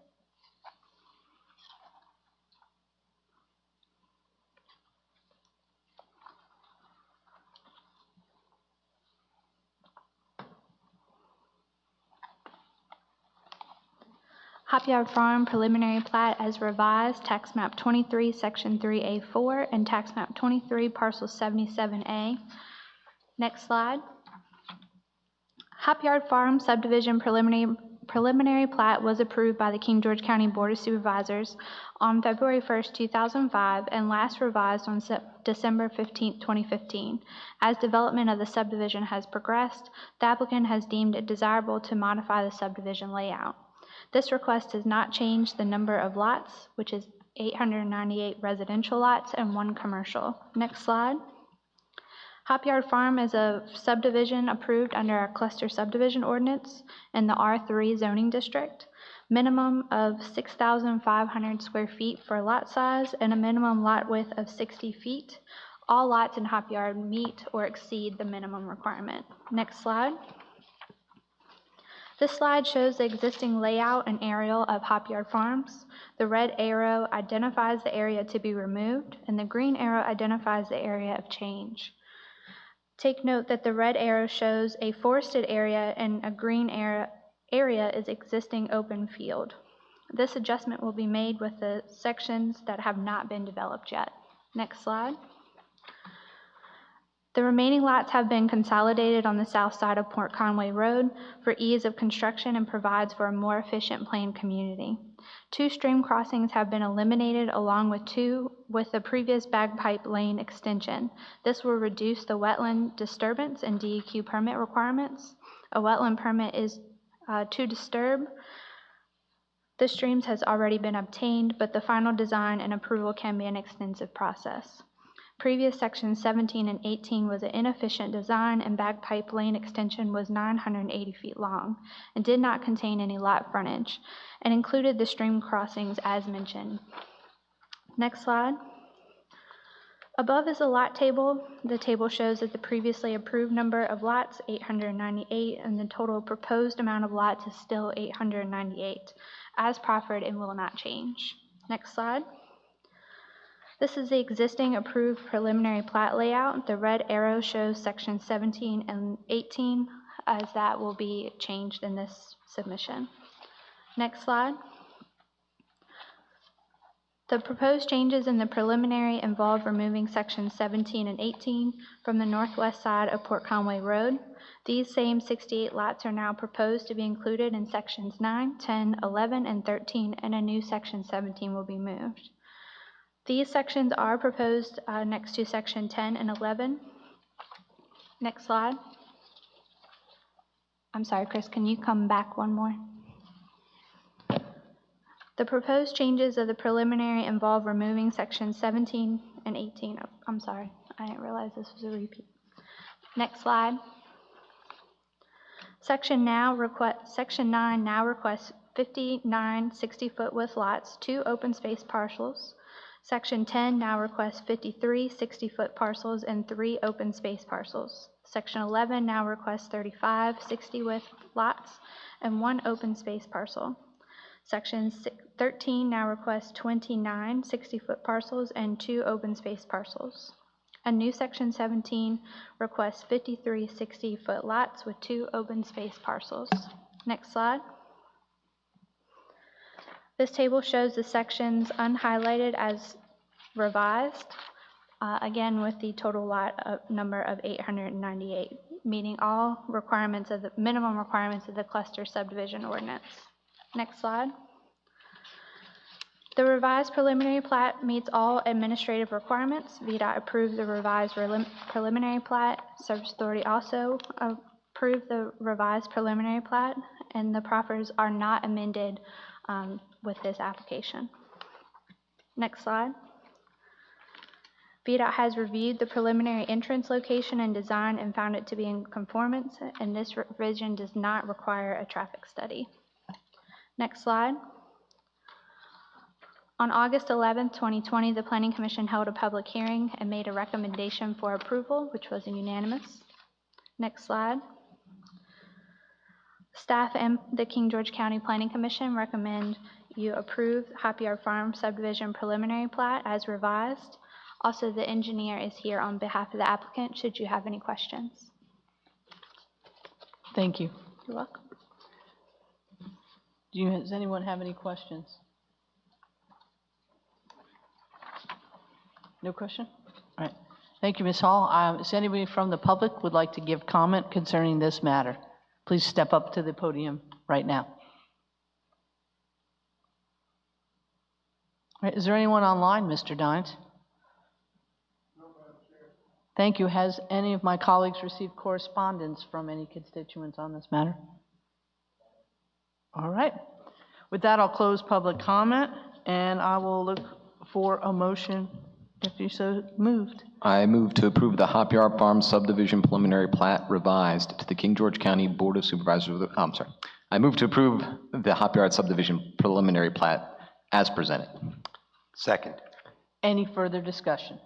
Hopyard Farm preliminary plat as revised, tax map 23, section 3A4, and tax map 23, parcel 77A. Next slide. Hopyard Farm subdivision preliminary plat was approved by the King George County Board of Supervisors on February 1st, 2005, and last revised on December 15th, 2015. As development of the subdivision has progressed, the applicant has deemed it desirable to modify the subdivision layout. This request does not change the number of lots, which is 898 residential lots and 1 commercial. Next slide. Hopyard Farm is a subdivision approved under our cluster subdivision ordinance in the R3 zoning district. Minimum of 6,500 square feet for lot size and a minimum lot width of 60 feet. All lots in Hopyard meet or exceed the minimum requirement. Next slide. This slide shows the existing layout and aerial of Hopyard Farms. The red arrow identifies the area to be removed, and the green arrow identifies the area of change. Take note that the red arrow shows a forested area and a green area is existing open field. This adjustment will be made with the sections that have not been developed yet. Next slide. The remaining lots have been consolidated on the south side of Port Conway Road for ease of construction and provides for a more efficient planned community. 2 stream crossings have been eliminated along with the previous bagpipe lane extension. This will reduce the wetland disturbance and DEQ permit requirements. A wetland permit is to disturb the streams has already been obtained, but the final design and approval can be an extensive process. Previous sections 17 and 18 was an inefficient design, and bagpipe lane extension was 980 feet long and did not contain any lot frontage and included the stream crossings as mentioned. Next slide. Above is a lot table. The table shows that the previously approved number of lots, 898, and the total proposed amount of lots is still 898, as proffered and will not change. Next slide. This is the existing approved preliminary plat layout. The red arrow shows section 17 and 18, as that will be changed in this submission. Next slide. The proposed changes in the preliminary involve removing sections 17 and 18 from the northwest side of Port Conway Road. These same 68 lots are now proposed to be included in sections 9, 10, 11, and 13, and a new section 17 will be moved. These sections are proposed next to section 10 and 11. Next slide. I'm sorry, Chris, can you come back one more? The proposed changes of the preliminary involve removing sections 17 and 18. Oh, I'm sorry, I didn't realize this was a repeat. Next slide. Section 9 now requests 59 60-foot width lots, 2 open space parcels. Section 10 now requests 53 60-foot parcels and 3 open space parcels. Section 11 now requests 35 60 width lots and 1 open space parcel. Section 13 now requests 29 60-foot parcels and 2 open space parcels. A new Section 17 requests 53 60-foot lots with 2 open space parcels. Next slide. This table shows the sections unhighlighted as revised, again with the total lot number of 898, meeting all requirements of the minimum requirements of the cluster subdivision ordinance. Next slide. The revised preliminary plat meets all administrative requirements. VDOT approved the revised preliminary plat. Service Authority also approved the revised preliminary plat, and the proffers are not amended with this application. Next slide. VDOT has reviewed the preliminary entrance location and design and found it to be in conformance, and this revision does not require a traffic study. Next slide. On August 11, 2020, the Planning Commission held a public hearing and made a recommendation for approval, which was unanimous. Next slide. Staff and the King George County Planning Commission recommend you approve Happy Yard Farm subdivision preliminary plat as revised. Also, the engineer is here on behalf of the applicant, should you have any questions. Thank you. You're welcome. Does anyone have any questions? No question? All right. Thank you, Ms. Hall. Is anybody from the public would like to give comment concerning this matter? Please step up to the podium right now. All right. Is there anyone online, Mr. Dines? No, Madam Chair. Thank you. Has any of my colleagues received correspondence from any constituents on this matter? All right. With that, I'll close public comment, and I will look for a motion if you so moved. I move to approve the Hop Yard Farm subdivision preliminary plat revised to the King George County Board of Supervisors. I move to approve the Hop Yard subdivision preliminary plat as presented. Second. Any further discussion?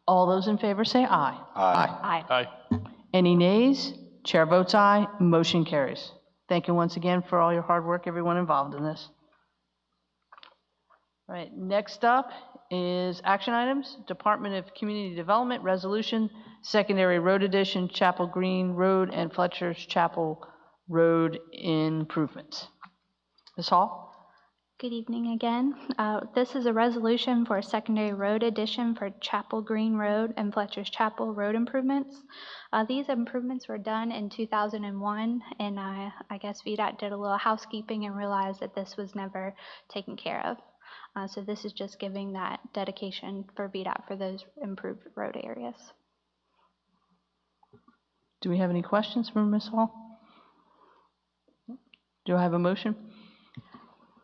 All those in favor say aye. Aye. Aye. Any nays? Chair votes aye. Motion carries. Thank you once again for all your hard work, everyone involved in this. All right, next up is action items. Department of Community Development Resolution, Secondary Road Addition, Chapel Green Road, and Fletcher's Chapel Road improvements. Ms. Hall? Good evening again. This is a resolution for a secondary road addition for Chapel Green Road and Fletcher's Chapel Road improvements. These improvements were done in 2001, and I guess VDOT did a little housekeeping and realized that this was never taken care of. So this is just giving that dedication for VDOT for those improved road areas. Do we have any questions for Ms. Hall? Do I have a motion?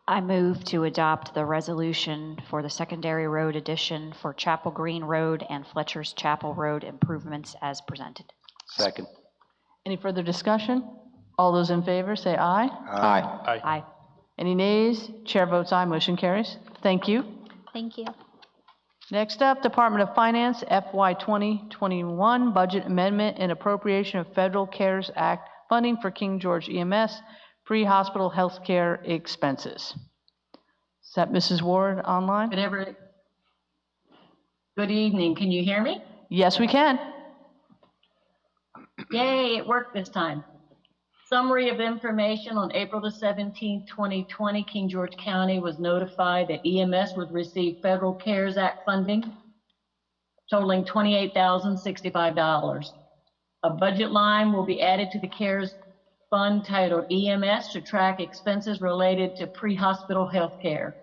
I move to adopt the resolution for the secondary road addition for Chapel Green Road and Fletcher's Chapel Road improvements as presented. Second. Any further discussion? All those in favor say aye. Aye. Aye. Any nays? Chair votes aye. Motion carries. Thank you. Thank you. Next up, Department of Finance, FY 2021 budget amendment and appropriation of Federal CARES Act funding for King George EMS pre-hospital health care expenses. Is that Mrs. Ward online? Good evening. Can you hear me? Yes, we can. Yay, it worked this time. Summary of information: on April the 17th, 2020, King George County was notified that EMS would receive Federal CARES Act funding totaling $28,065. A budget line will be added to the CARES fund titled EMS to track expenses related to pre-hospital health care.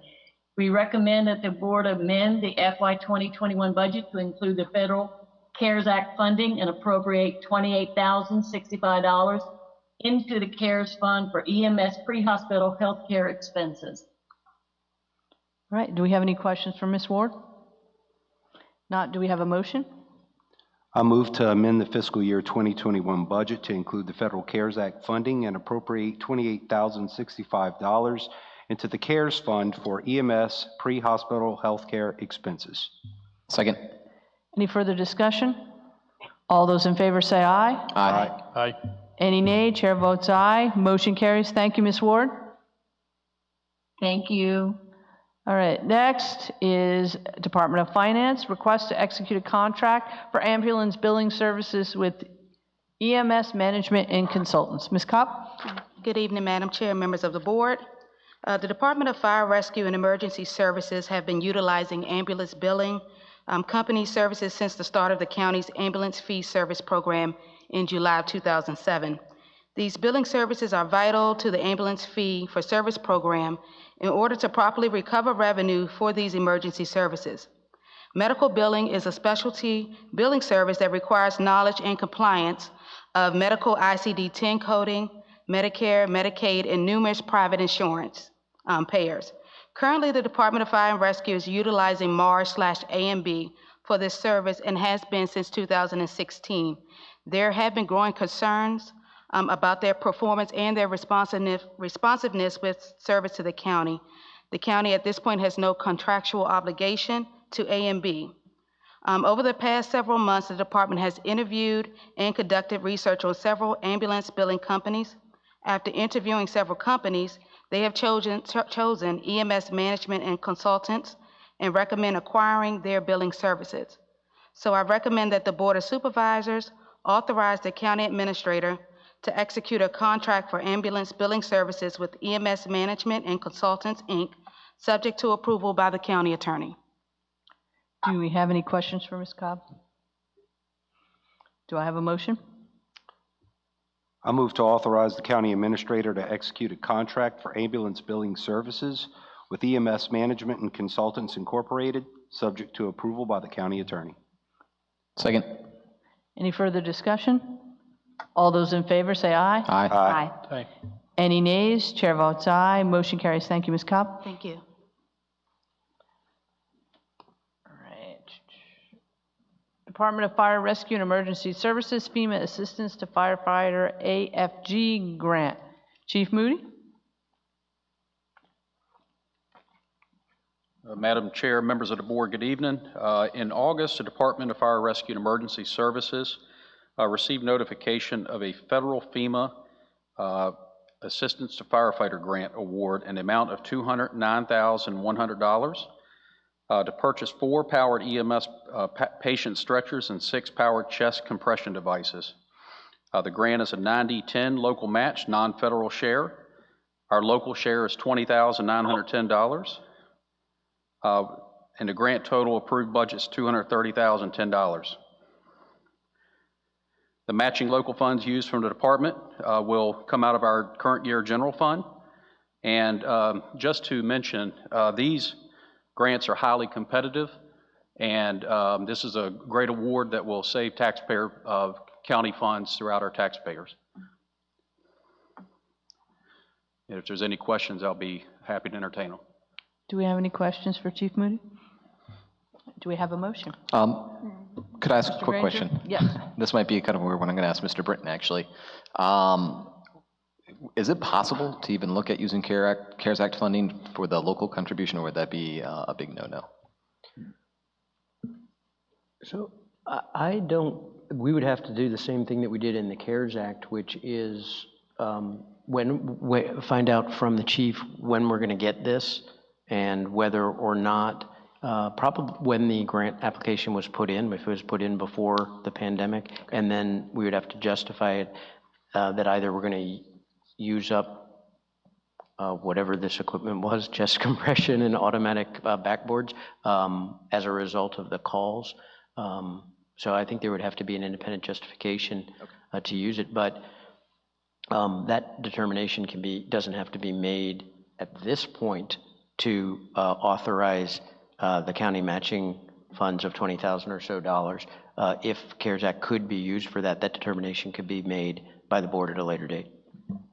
We recommend that the board amend the FY 2021 budget to include the Federal CARES Act funding and appropriate $28,065 into the CARES fund for EMS pre-hospital health care expenses. All right, do we have any questions for Ms. Ward? Not, do we have a motion? I move to amend the fiscal year 2021 budget to include the Federal CARES Act funding and appropriate $28,065 into the CARES Fund for EMS pre-hospital healthcare expenses. Second. Any further discussion? All those in favor say aye. Aye. Aye. Any nay? Chair votes aye. Motion carries. Thank you, Ms. Ward. Thank you. All right, next is Department of Finance, request to execute a contract for ambulance billing services with EMS Management and Consultants. Ms. Cobb? Good evening, Madam Chair, members of the board. The Department of Fire Rescue and Emergency Services have been utilizing ambulance billing company services since the start of the county's ambulance fee service program in July of 2007. These billing services are vital to the ambulance fee for service program in order to properly recover revenue for these emergency services. Medical billing is a specialty billing service that requires knowledge and compliance of medical ICD-10 coding, Medicare, Medicaid, and numerous private insurance payers. Currently, the Department of Fire and Rescue is utilizing MARS/AMB for this service and has been since 2016. There have been growing concerns about their performance and their responsiveness with service to the county. The county at this point has no contractual obligation to AMB. Over the past several months, the department has interviewed and conducted research on several ambulance billing companies. After interviewing several companies, they have chosen EMS Management and Consultants and recommend acquiring their billing services. So I recommend that the Board of Supervisors authorize the county administrator to execute a contract for ambulance billing services with EMS Management and Consultants, Inc., subject to approval by the county attorney. Do we have any questions for Ms. Cobb? Do I have a motion? I move to authorize the county administrator to execute a contract for ambulance billing services with EMS Management and Consultants Incorporated, subject to approval by the county attorney. Second. Any further discussion? All those in favor say aye. Aye. Aye. Aye. Any nays? Chair votes aye. Motion carries. Thank you, Ms. Cobb. Thank you. All right. Department of Fire Rescue and Emergency Services, FEMA Assistance to Firefighter AFG Grant. Chief Moody? Madam Chair, members of the board, good evening. In August, the Department of Fire Rescue and Emergency Services received notification of a federal FEMA Assistance to Firefighter Grant Award in the amount of $209,100 to purchase 4 powered EMS patient stretchers and 6 powered chest compression devices. The grant is a 90-10 local match, non-federal share. Our local share is $20,910. And the grant total approved budget is $230,010. The matching local funds used from the department will come out of our current year general fund. And just to mention, these grants are highly competitive, and this is a great award that will save taxpayer county funds throughout our taxpayers. And if there's any questions, I'll be happy to entertain them. Do we have any questions for Chief Moody? Do we have a motion? Could I ask a quick Granger? question? Yes. This might be kind of a weird one. I'm going to ask Mr. Britton, actually. Is it possible to even look at using CARES Act funding for the local contribution, or would that be a big no-no? So I don't, we would have to do the same thing that we did in the CARES Act, which is find out from the chief when we're going to get this and whether or not, probably when the grant application was put in, if it was put in before the pandemic, and then we would have to justify it that either we're going to use up whatever this equipment was, chest compression and automatic backboards, as a result of the calls. So I think there would have to be an independent justification to use it, but that determination doesn't have to be made at this point to authorize the county matching funds of $20,000 or so. If CARES Act could be used for that, that determination could be made by the board at a later date.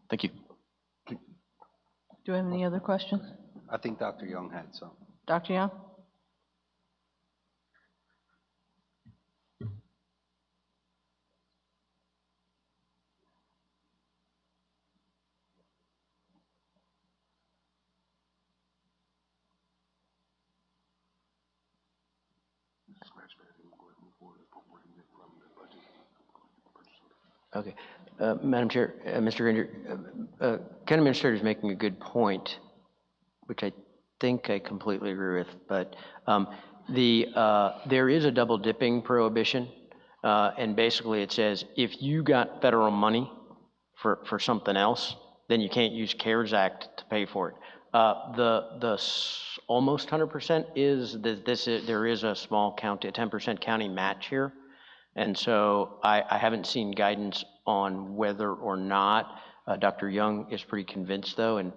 Thank you. Do we have any other questions? I think Dr. Young had some. Dr. Young? Okay. Madam Chair, Mr. Granger, County Administrator is making a good point, which I think I completely agree with, but there is a double dipping prohibition, and basically it says if you got federal money for something else, then you can't use CARES Act to pay for it. Almost 100% is that there is a small county, a 10% county match here. And so I haven't seen guidance on whether or not Dr. Young is pretty convinced though, and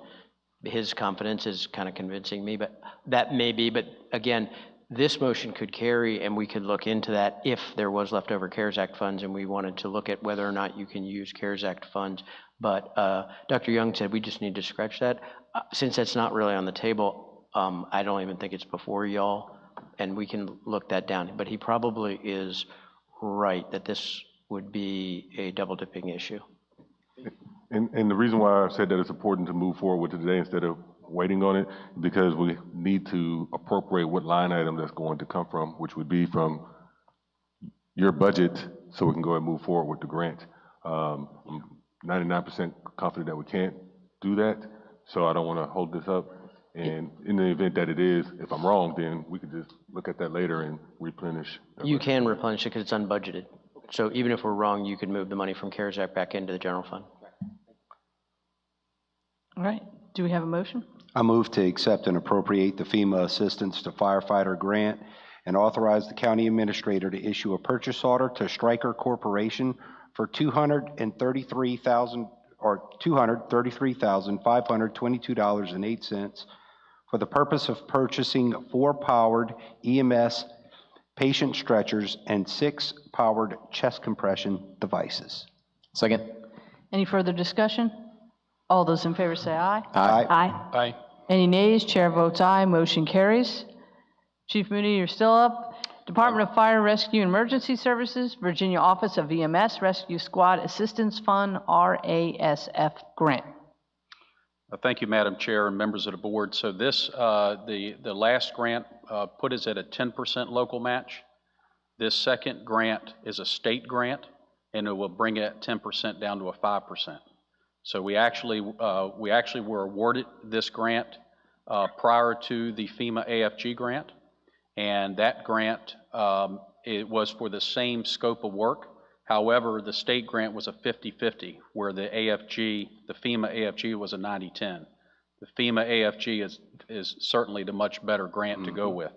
his confidence is kind of convincing me, but that may be, but again, this motion could carry and we could look into that if there was leftover CARES Act funds and we wanted to look at whether or not you can use CARES Act funds. But Dr. Young said we just need to scratch that. Since that's not really on the table, I don't even think it's before y'all, and we can look that down. But he probably is right that this would be a double dipping issue. And the reason why I said that it's important to move forward with it today instead of waiting on it, because we need to appropriate what line item that's going to come from, which would be from your budget, so we can go ahead and move forward with the grant. I'm 99% confident that we can't do that, so I don't want to hold this up. And in the event that it is, if I'm wrong, then we could just look at that later and replenish. You can replenish it because it's unbudgeted. So even if we're wrong, you could move the money from CARES Act back into the general fund. All right, do we have a motion? I move to accept and appropriate the FEMA Assistance to Firefighter Grant and authorize the county administrator to issue a purchase order to Stryker Corporation for $233,522.08 for the purpose of purchasing 4 powered EMS patient stretchers and 6 powered chest compression devices. Second. Any further discussion? All those in favor say aye. Aye. Aye. Aye. Any nays? Chair votes aye. Motion carries. Chief Moody, you're still up. Department of Fire Rescue and Emergency Services, Virginia Office of EMS Rescue Squad Assistance Fund, RASF grant. Thank you, Madam Chair and members of the board. So this, the last grant put us at a 10% local match. This second grant is a state grant, and it will bring it 10% down to a 5%. So we actually were awarded this grant prior to the FEMA AFG grant, and that grant it was for the same scope of work. However, the state grant was a 50-50, where the FEMA AFG was a 90-10. The FEMA AFG is certainly the much better grant to go with.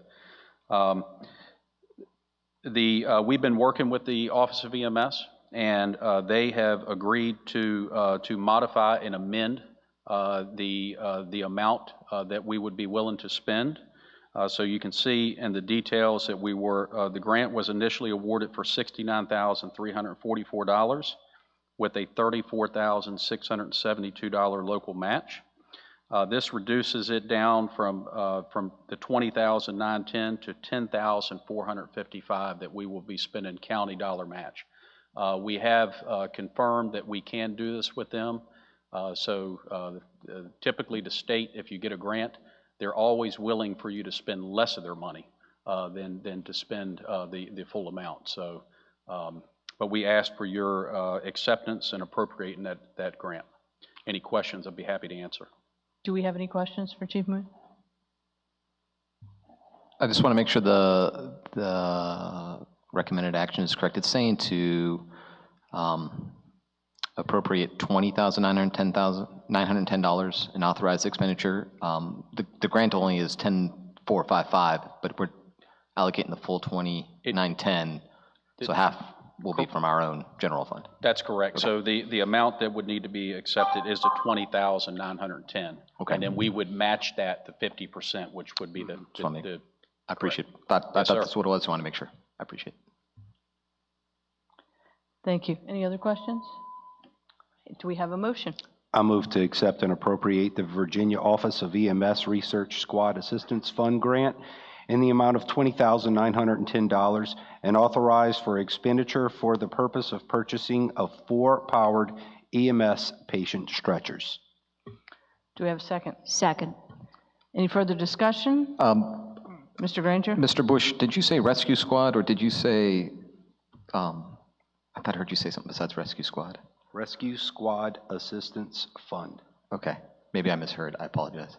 We've been working with the Office of EMS, and they have agreed to modify and amend the amount that we would be willing to spend. So you can see in the details that we were, the grant was initially awarded for $69,344 with a $34,672 local match. This reduces it down from the $20,910 to $10,455 that we will be spending county dollar match. We have confirmed that we can do this with them. Typically the state, if you get a grant, they're always willing for you to spend less of their money than to spend the full amount. So, but we ask for your acceptance and appropriating that grant. Any questions, I'd be happy to answer. Do we have any questions for Chief Moon? I just want to make sure the recommended action is correct. It's saying to appropriate $20,910 in authorized expenditure. The grant only is $10,455, but we're allocating the full $20,910, so half will be from our own general fund. That's correct. Okay. So the amount that would need to be accepted is the $20,910. Okay. And then we would match that to 50%, which would be the I appreciate it. I thought that's what it was, so I want to make sure. I appreciate it. Thank you. Any other questions? Do we have a motion? I move to accept and appropriate the Virginia Office of EMS Research Squad Assistance Fund grant in the amount of $20,910 and authorize for expenditure for the purpose of purchasing of 4 powered EMS patient stretchers. Do we have a second? Second. Any further discussion? Mr. Granger? Mr. Bush, did you say rescue squad, or did you say, I thought I heard you say something besides rescue squad. Rescue Squad Assistance Fund. Okay, maybe I misheard, I apologize.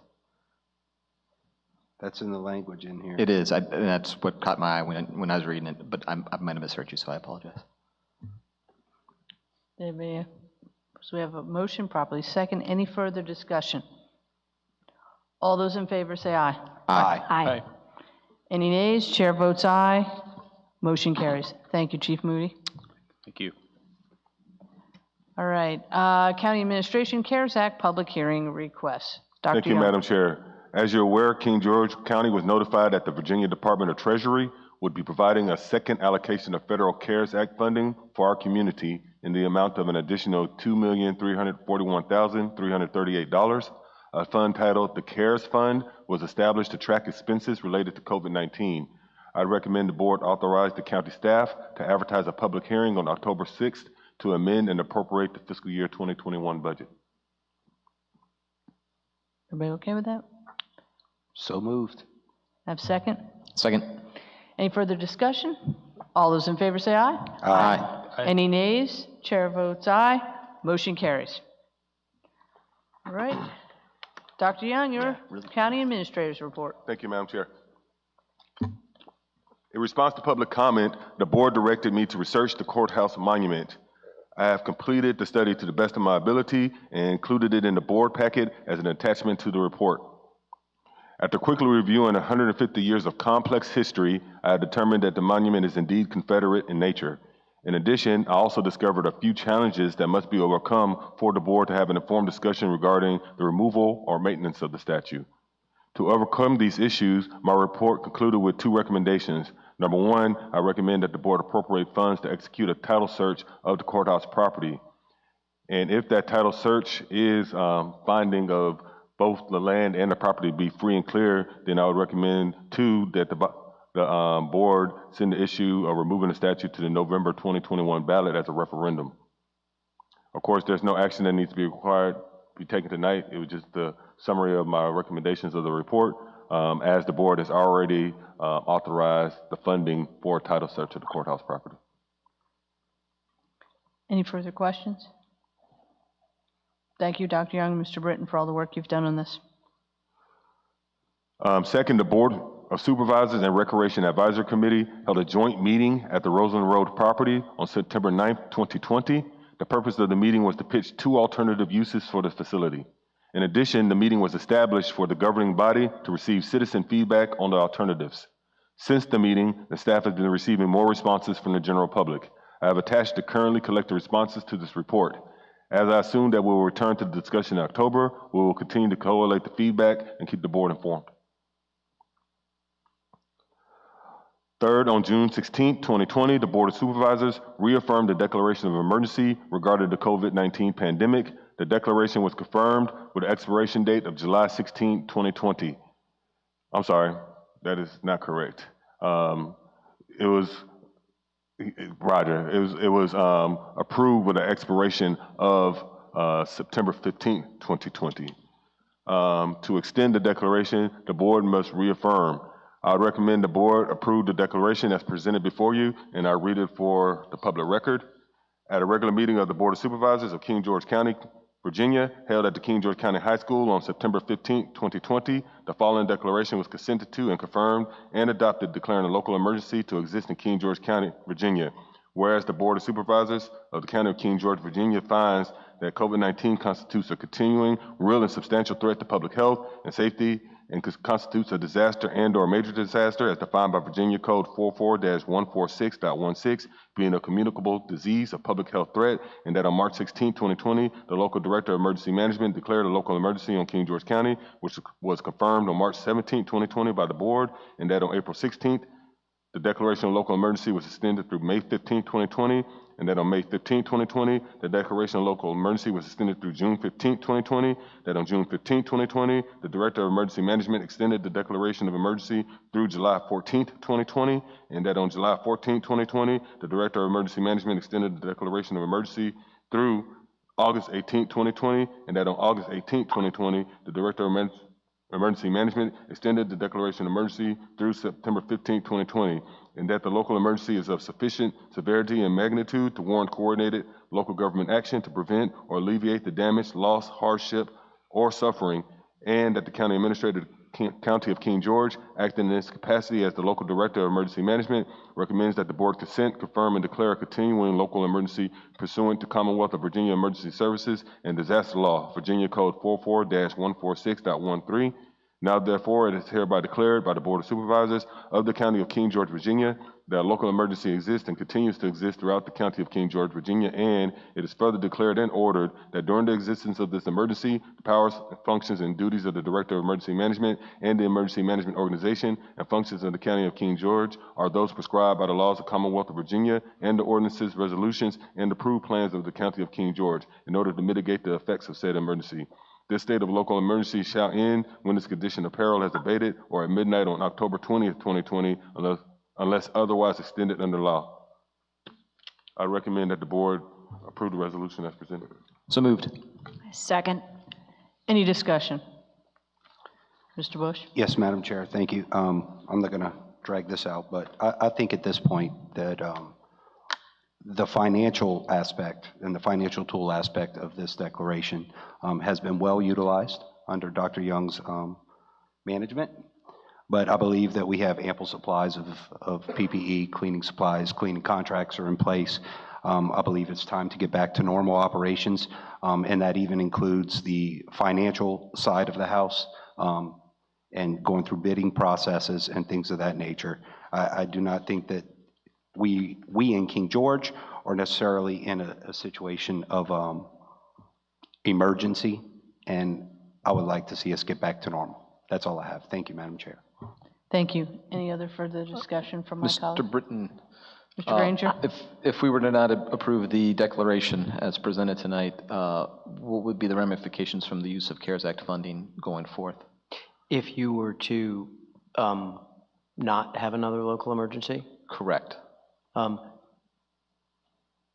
That's in the language in here. It is, and that's what caught my eye when I was reading it, but I might have misheard you, so I apologize. So we have a motion properly second. Any further discussion? All those in favor say aye. Aye. Aye. Any nays? Chair votes aye. Motion carries. Thank you, Chief Moody. Thank you. All right, County Administration CARES Act Public Hearing Requests. Dr. Thank you, Young. Madam Chair. As you're aware, King George County was notified that the Virginia Department of Treasury would be providing a second allocation of federal CARES Act funding for our community in the amount of an additional $2,341,338. A fund titled the CARES Fund was established to track expenses related to COVID-19. I recommend the board authorize the county staff to advertise a public hearing on October 6th to amend and appropriate the fiscal year 2021 budget. Everybody okay with that? So moved. Have a second? Second. Any further discussion? All those in favor say aye. Aye. Any nays? Chair votes aye. Motion carries. All right. Dr. Young, your County Administrator's report. Thank you, Madam Chair. In response to public comment, the board directed me to research the courthouse monument. I have completed the study to the best of my ability and included it in the board packet as an attachment to the report. After quickly reviewing 150 years of complex history, I have determined that the monument is indeed Confederate in nature. In addition, I also discovered a few challenges that must be overcome for the board to have an informed discussion regarding the removal or maintenance of the statue. To overcome these issues, my report concluded with two recommendations. Number one, I recommend that the board appropriate funds to execute a title search of the courthouse property. And if that title search is finding of both the land and the property be free and clear, then I would recommend too that the board send the issue of removing the statue to the November 2021 ballot as a referendum. Of course, there's no action that needs to be taken tonight. It was just the summary of my recommendations of the report, as the board has already authorized the funding for a title search of the courthouse property. Any further questions? Thank you, Dr. Young and Mr. Britton, for all the work you've done on this. Second, the Board of Supervisors and Recreation Advisory Committee held a joint meeting at the Roseland Road property on September 9th, 2020. The purpose of the meeting was to pitch two alternative uses for the facility. In addition, the meeting was established for the governing body to receive citizen feedback on the alternatives. Since the meeting, the staff has been receiving more responses from the general public. I have attached the currently collected responses to this report. As I assume that we will return to the discussion in October, we will continue to collate the feedback and keep the board informed. Third, on June 16, 2020, the Board of Supervisors reaffirmed the declaration of emergency regarding the COVID-19 pandemic. The declaration was confirmed with an expiration date of July 16, 2020. I'm sorry, that is not correct. It was approved with an expiration of September 15, 2020. To extend the declaration, the board must reaffirm. I would recommend the board approve the declaration as presented before you, and I read it for the public record. At a regular meeting of the Board of Supervisors of King George County, Virginia, held at the King George County High School on September 15, 2020, the following declaration was consented to and confirmed and adopted, declaring a local emergency to exist in King George County, Virginia. Whereas the Board of Supervisors of the County of King George, Virginia finds that COVID-19 constitutes a continuing, real and substantial threat to public health and safety and constitutes a disaster and/or major disaster as defined by Virginia Code 44-146.16, being a communicable disease, a public health threat, and that on March 16, 2020, the local director of emergency management declared a local emergency on King George County, which was confirmed on March 17, 2020 by the board, and that on April 16th, the declaration of local emergency was extended through May 15, 2020, and that on May 15, 2020, the declaration of local emergency was extended through June 15, 2020, that on June 15, 2020, the Director of Emergency Management extended the declaration of emergency through July 14, 2020, and that on July 14, 2020, the Director of Emergency Management extended the declaration of emergency through August 18, 2020, and that on August 18, 2020, the Director of Emergency Management extended the declaration of emergency through September 15, 2020, and that the local emergency is of sufficient severity and magnitude to warrant coordinated local government action to prevent or alleviate the damage, loss, hardship, or suffering, and that the county administrator County of King George, acting in its capacity as the local director of emergency management, recommends that the board consent, confirm, and declare a continuing local emergency pursuant to Commonwealth of Virginia Emergency Services and Disaster Law, Virginia Code 44-146.13. Now therefore, it is hereby declared by the Board of Supervisors of the County of King George, Virginia, that a local emergency exists and continues to exist throughout the County of King George, Virginia, and it is further declared and ordered that during the existence of this emergency, the powers, functions, and duties of the Director of Emergency Management and the Emergency Management Organization and functions of the County of King George are those prescribed by the laws of Commonwealth of Virginia and the ordinances, resolutions, and approved plans of the County of King George in order to mitigate the effects of said emergency. This state of local emergency shall end when this condition of peril has abated or at midnight on October 20th, 2020, unless otherwise extended under law. I recommend that the board approve the resolution as presented. So moved. Second. Any discussion? Mr. Bush? Yes, Madam Chair, thank you. I'm not going to drag this out, but I think at this point that the financial aspect and the financial tool aspect of this declaration has been well utilized under Dr. Young's management. But I believe that we have ample supplies of PPE, cleaning supplies, cleaning contracts are in place. I believe it's time to get back to normal operations, and that even includes the financial side of the house and going through bidding processes and things of that nature. I do not think that we in King George are necessarily in a situation of emergency, and I would like to see us get back to normal. That's all I have. Thank you, Madam Chair. Thank you. Any other further discussion from my colleague? Mr. Britton, Mr. Granger? if we were to not approve the declaration as presented tonight, what would be the ramifications from the use of CARES Act funding going forth? If you were to not have another local emergency? Correct.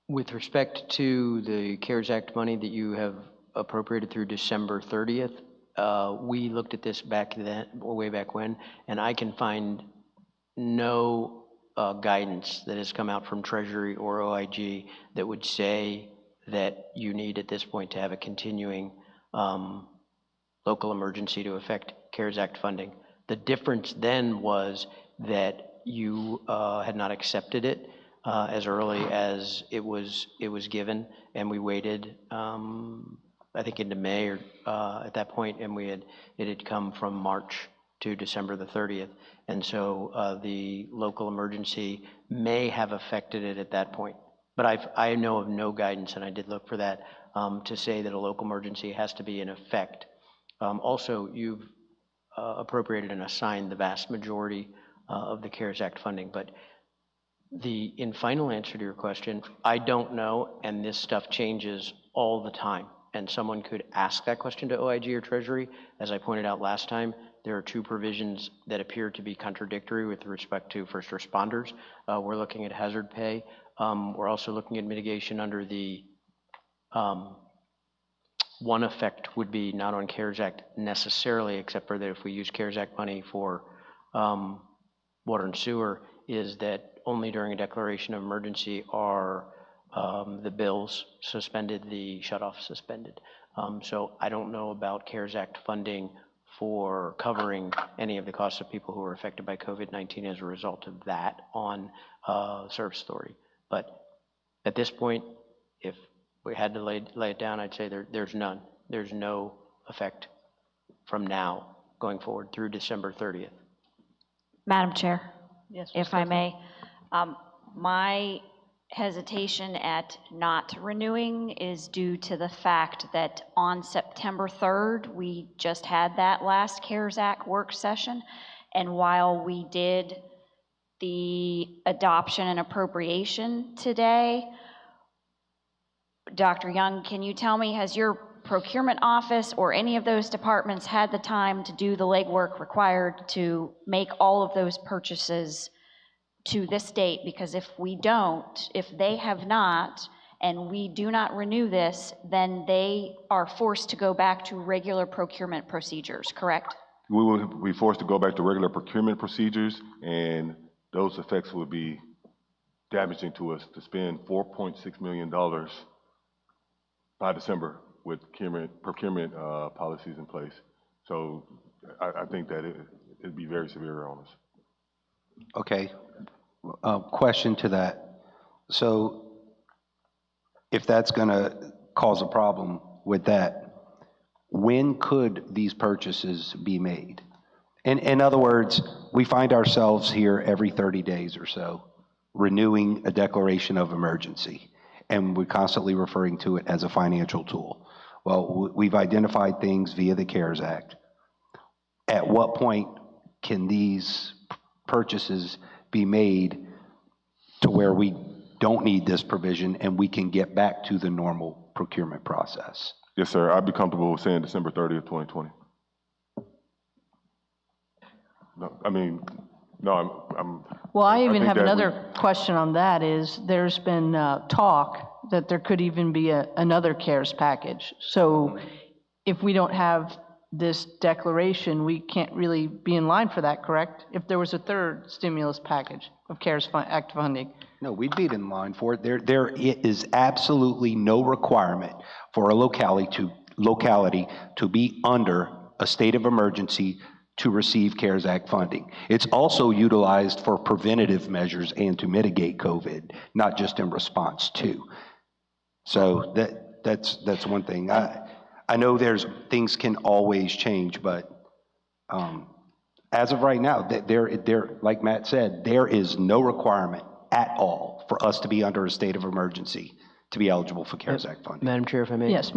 With respect to the CARES Act money that you have appropriated through December 30th, we looked at this back then, way back when, and I can find no guidance that has come out from Treasury or OIG that would say that you need at this point to have a continuing local emergency to affect CARES Act funding. The difference then was that you had not accepted it as early as it was given, and we waited I think into May or at that point, and it had come from March to December the 30th. And so the local emergency may have affected it at that point. But I know of no guidance, and I did look for that, to say that a local emergency has to be in effect. Also, you've appropriated and assigned the vast majority of the CARES Act funding. But in final answer to your question, I don't know, and this stuff changes all the time. And someone could ask that question to OIG or Treasury. As I pointed out last time, there are two provisions that appear to be contradictory with respect to first responders. We're looking at hazard pay. We're also looking at mitigation under the one effect would be not on CARES Act necessarily, except for that if we use CARES Act money for water and sewer, is that only during a declaration of emergency are the bills suspended, the shutoff suspended. So I don't know about CARES Act funding for covering any of the costs of people who were affected by COVID-19 as a result of that on Service Authority. But at this point, if we had to lay it down, I'd say there's none. There's no effect from now going forward through December 30th. Madam Chair, Yes, if I may, my hesitation at not renewing is due to the fact that on September 3rd, we just had that last CARES Act work session. And while we did the adoption and appropriation today, Dr. Young, can you tell me, has your procurement office or any of those departments had the time to do the legwork required to make all of those purchases to this date? Because if we don't, if they have not, and we do not renew this, then they are forced to go back to regular procurement procedures, correct? we will be forced to go back to regular procurement procedures, and those effects would be damaging to us to spend $4.6 million by December with procurement policies in place. So I think that it'd be very severe on us. Okay. Question to that. So if that's going to cause a problem with that, when could these purchases be made? In other words, we find ourselves here every 30 days or so renewing a declaration of emergency, and we're constantly referring to it as a financial tool. Well, we've identified things via the CARES Act. At what point can these purchases be made to where we don't need this provision and we can get back to the normal procurement process? Yes, sir. I'd be comfortable with saying December 30th, 2020. No, I mean, no, I'm. Well, I even think have that another question on that is there's been talk that there could even be another CARES package. So if we don't have this declaration, we can't really be in line for that, correct? If there was a third stimulus package of CARES Act funding. No, we'd be in line for it. There is absolutely no requirement for a locality to be under a state of emergency to receive CARES Act funding. It's also utilized for preventative measures and to mitigate COVID, not just in response to. So that's one thing. I know things can always change, but as of right now, there, like Matt said, there is no requirement at all for us to be under a state of emergency to be eligible for CARES Act funding. Madam Chair, if I may. Yes,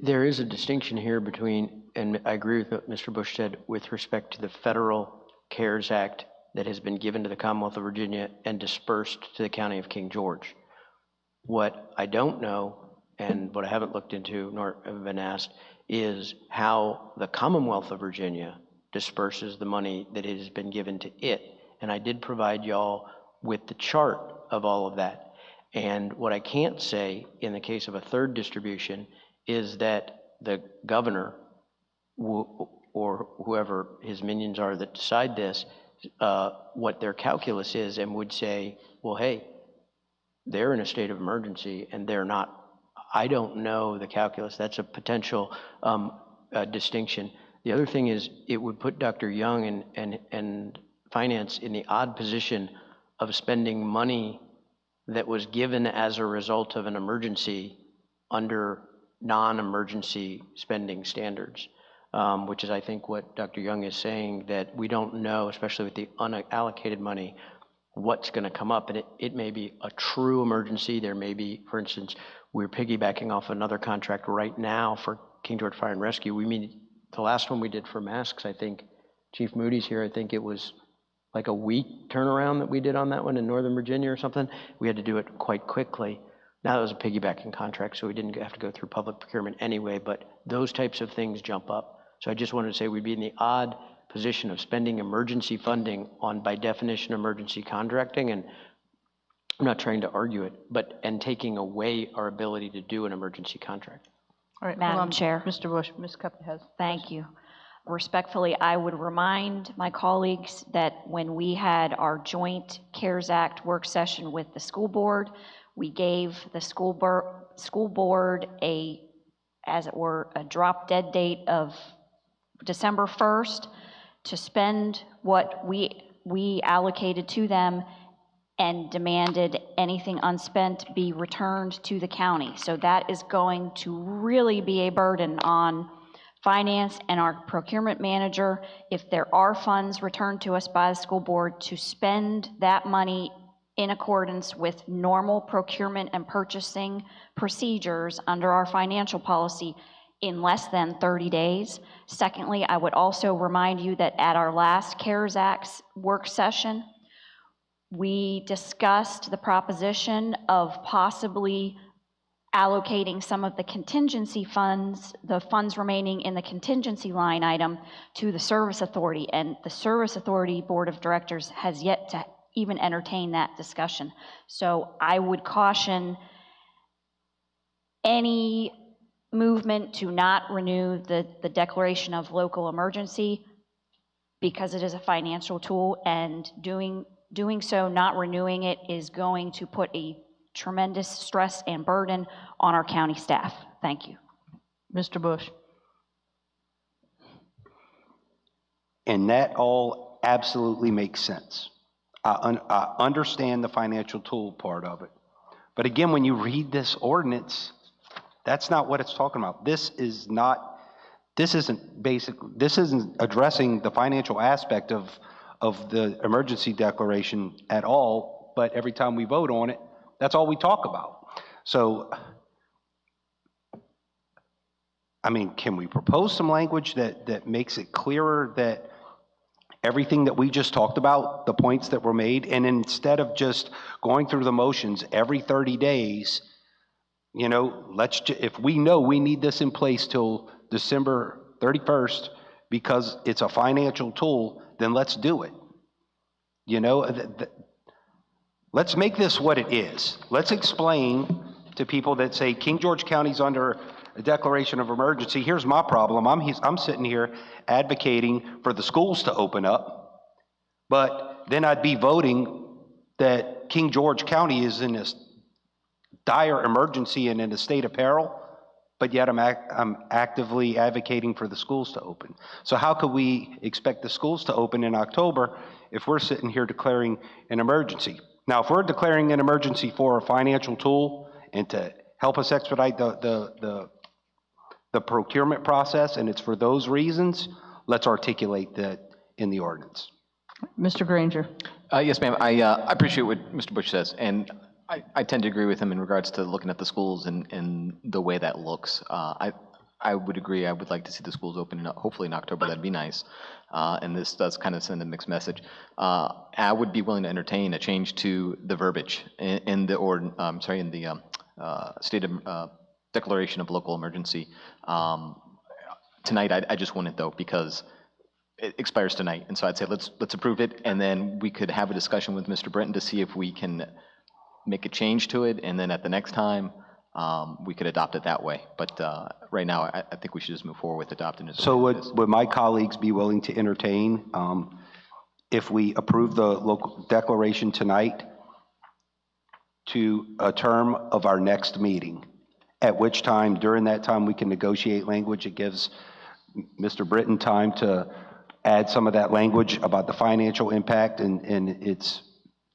There is a distinction here between, and I agree with what Mr. Bush said, with respect to the federal CARES Act that has been given to the Commonwealth of Virginia and dispersed to the County of King George. What I don't know, and what I haven't looked into nor have been asked, is how the Commonwealth of Virginia disperses the money that has been given to it. And I did provide y'all with the chart of all of that. And what I can't say in the case of a third distribution is that the governor or whoever his minions are that decide this, what their calculus is, and would say, well, hey, they're in a state of emergency and they're not. I don't know the calculus. That's a potential distinction. The other thing is it would put Dr. Young and finance in the odd position of spending money that was given as a result of an emergency under non-emergency spending standards, which is, I think, what Dr. Young is saying, that we don't know, especially with the unallocated money, what's going to come up. And it may be a true emergency. There may be, for instance, we're piggybacking off another contract right now for King George Fire and Rescue. We mean the last one we did for masks, I think, Chief Moody's here, I think it was like a week turnaround that we did on that one in Northern Virginia or something. We had to do it quite quickly. Now it was a piggybacking contract, so we didn't have to go through public procurement anyway, but those types of things jump up. So I just wanted to say we'd be in the odd position of spending emergency funding on, by definition, emergency contracting, and I'm not trying to argue it, and taking away our ability to do an emergency contract. All right, Madam Chair. Mr. Bush, Ms. Cuppy has. Thank you. Respectfully, I would remind my colleagues that when we had our joint CARES Act work session with the school board, we gave the school board as it were, a drop dead date of December 1st to spend what we allocated to them, and demanded anything unspent be returned to the county. So that is going to really be a burden on finance and our procurement manager, if there are funds returned to us by the school board, to spend that money in accordance with normal procurement and purchasing procedures under our financial policy in less than 30 days. Secondly, I would also remind you that at our last CARES Act work session, we discussed the proposition of possibly allocating some of the contingency funds, the funds remaining in the contingency line item, to the Service Authority, and the Service Authority Board of Directors has yet to even entertain that discussion. So I would caution any movement to not renew the declaration of local emergency because it is a financial tool, and doing so, not renewing it, is going to put a tremendous stress and burden on our county staff. Thank you. Mr. Bush. And that all absolutely makes sense. I understand the financial tool part of it. But again, when you read this ordinance, that's not what it's talking about. This isn't addressing the financial aspect of the emergency declaration at all, but every time we vote on it, that's all we talk about. So, I mean, can we propose some language that makes it clearer that everything that we just talked about, the points that were made, and instead of just going through the motions every 30 days, you know, if we know we need this in place till December 31st because it's a financial tool, then let's do it. You know, let's make this what it is. Let's explain to people that say King George County's under a declaration of emergency. Here's my problem. I'm sitting here advocating for the schools to open up, but then I'd be voting that King George County is in this dire emergency and in a state of peril, but yet I'm actively advocating for the schools to open. So how could we expect the schools to open in October if we're sitting here declaring an emergency? Now, if we're declaring an emergency for a financial tool and to help us expedite the procurement process, and it's for those reasons, let's articulate that in the ordinance. Mr. Granger. Yes, ma'am. I appreciate what Mr. Bush says, and I tend to agree with him in regards to looking at the schools and the way that looks. I would agree. I would like to see the schools open hopefully in October. That'd be nice. And this does kind of send a mixed message. I would be willing to entertain a change to the verbiage in the state of declaration of local emergency. Tonight, I just want it though because it expires tonight, and so I'd say let's approve it, and then we could have a discussion with Mr. Britton to see if we can make a change to it, and then at the next time we could adopt it that way. But right now, I think we should just move forward with adopting it. So would my colleagues be willing to entertain if we approve the local declaration tonight to a term of our next meeting, at which time, during that time, we can negotiate language? It gives Mr. Britton time to add some of that language about the financial impact and its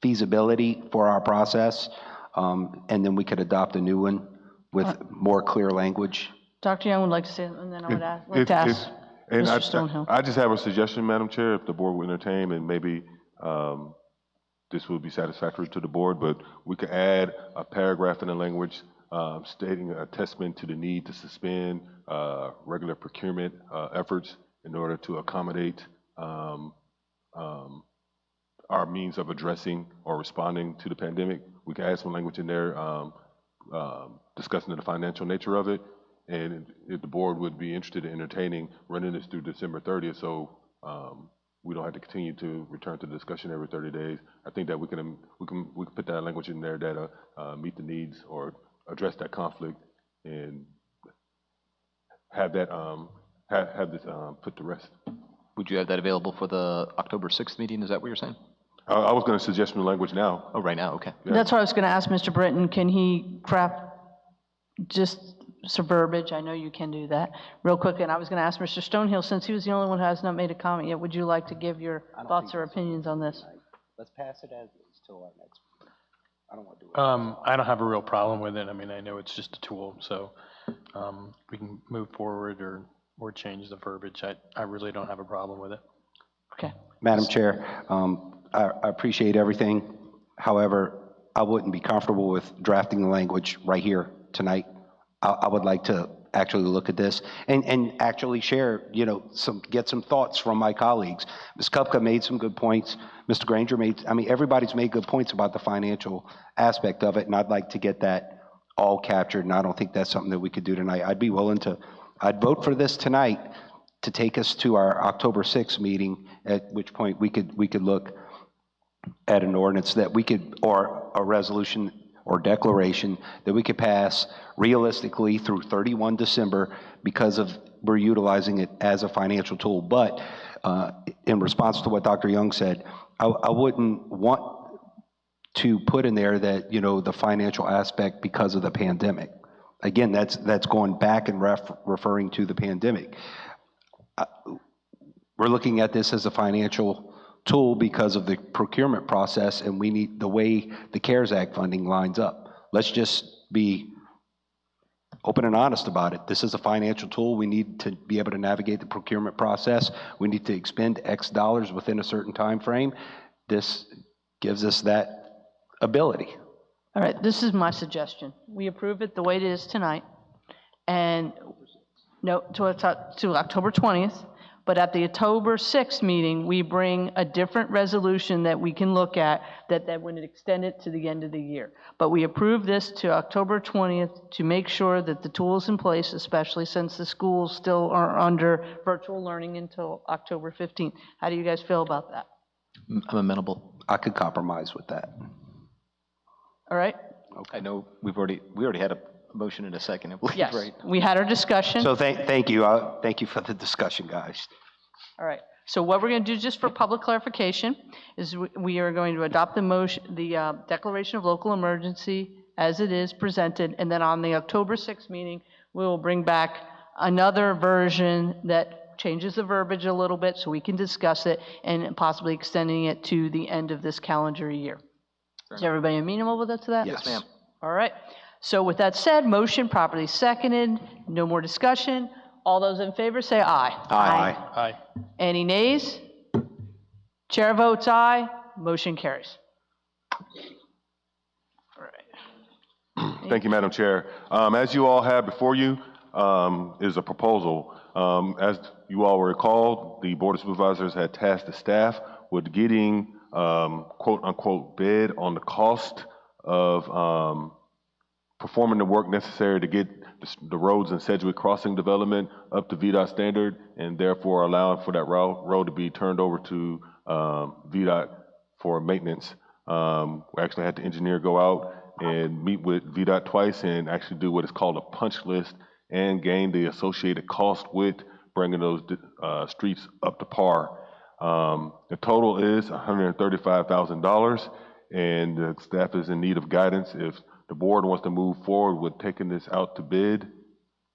feasibility for our process, and then we could adopt a new one with more clear language. Dr. Young would like to say, and then I would like to ask Mr. Stonehill. I just have a suggestion, Madam Chair, if the board would entertain, and maybe this would be satisfactory to the board, but we could add a paragraph in the language stating a testament to the need to suspend regular procurement efforts in order to accommodate our means of addressing or responding to the pandemic. We can add some language in there discussing the financial nature of it, and if the board would be interested in entertaining running this through December 30th, so we don't have to continue to return to the discussion every 30 days. I think that we can put that language in there that meet the needs or address that conflict and have that have this put to rest. Would you have that available for the October 6th meeting? Is that what you're saying? I was going to suggest some language now. Oh, right now, okay. Yeah. That's what I was going to ask Mr. Britton. Can he craft just some verbiage? I know you can do that real quick. And I was going to ask Mr. Stonehill, since he was the only one who has not made a comment yet, would you like to give your thoughts or opinions on this? Let's pass it as is till our next meeting. I don't want to do it. I don't have a real problem with it. I mean, I know it's just a tool, so we can move forward or change the verbiage. I really don't have a problem with it. Okay. Madam Chair, I appreciate everything. However, I wouldn't be comfortable with drafting the language right here tonight. I would like to actually look at this and actually share, get some thoughts from my colleagues. Ms. Kupka made some good points. Mr. Granger everybody's made good points about the financial aspect of it, and I'd like to get that all captured, and I don't think that's something that we could do tonight. I'd vote for this tonight to take us to our October 6th meeting, at which point we could look at an ordinance that we could, or a resolution or declaration that we could pass realistically through 31 December because we're utilizing it as a financial tool. But in response to what Dr. Young said, I wouldn't want to put in there that, the financial aspect because of the pandemic. Again, that's going back and referring to the pandemic. We're looking at this as a financial tool because of the procurement process, and we need the way the CARES Act funding lines up. Let's just be open and honest about it. This is a financial tool. We need to be able to navigate the procurement process. We need to expend X dollars within a certain time frame. This gives us that ability. All right, this is my suggestion. We approve it the way it is tonight, and no, to October 20th, but at the October 6th meeting, we bring a different resolution that we can look at that would extend it to the end of the year. But we approve this to October 20th to make sure that the tool is in place, especially since the schools still are under virtual learning until October 15th. How do you guys feel about that? I'm amenable. I could compromise with that. All right? I know we already had a motion in a second, I believe, Yes, right? we had our discussion. So thank you. Thank you for the discussion, guys. All right, so what we're going to do, just for public clarification, is we are going to adopt the motion, the declaration of local emergency as it is presented, and then on the October 6th meeting, we will bring back another version that changes the verbiage a little bit so we can discuss it and possibly extending it to the end of this calendar year. Is everybody amenable with that to that? Yes, ma'am. All right. So with that said, motion properly seconded, no more discussion. All those in favor say aye. Aye. Aye. Any nays? Chair votes aye, motion carries. All right. Thank you, Madam Chair. As you all have before you is a proposal. As you all recall, the Board of Supervisors had tasked the staff with getting quote unquote bid on the cost of performing the work necessary to get the roads and Sedgwick Crossing development up to VDOT standard, and therefore allowing for that road to be turned over to VDOT for maintenance. We actually had the engineer go out and meet with VDOT twice and actually do what is called a punch list and gain the associated cost with bringing those streets up to par. The total is $135,000, and the staff is in need of guidance. If the board wants to move forward with taking this out to bid,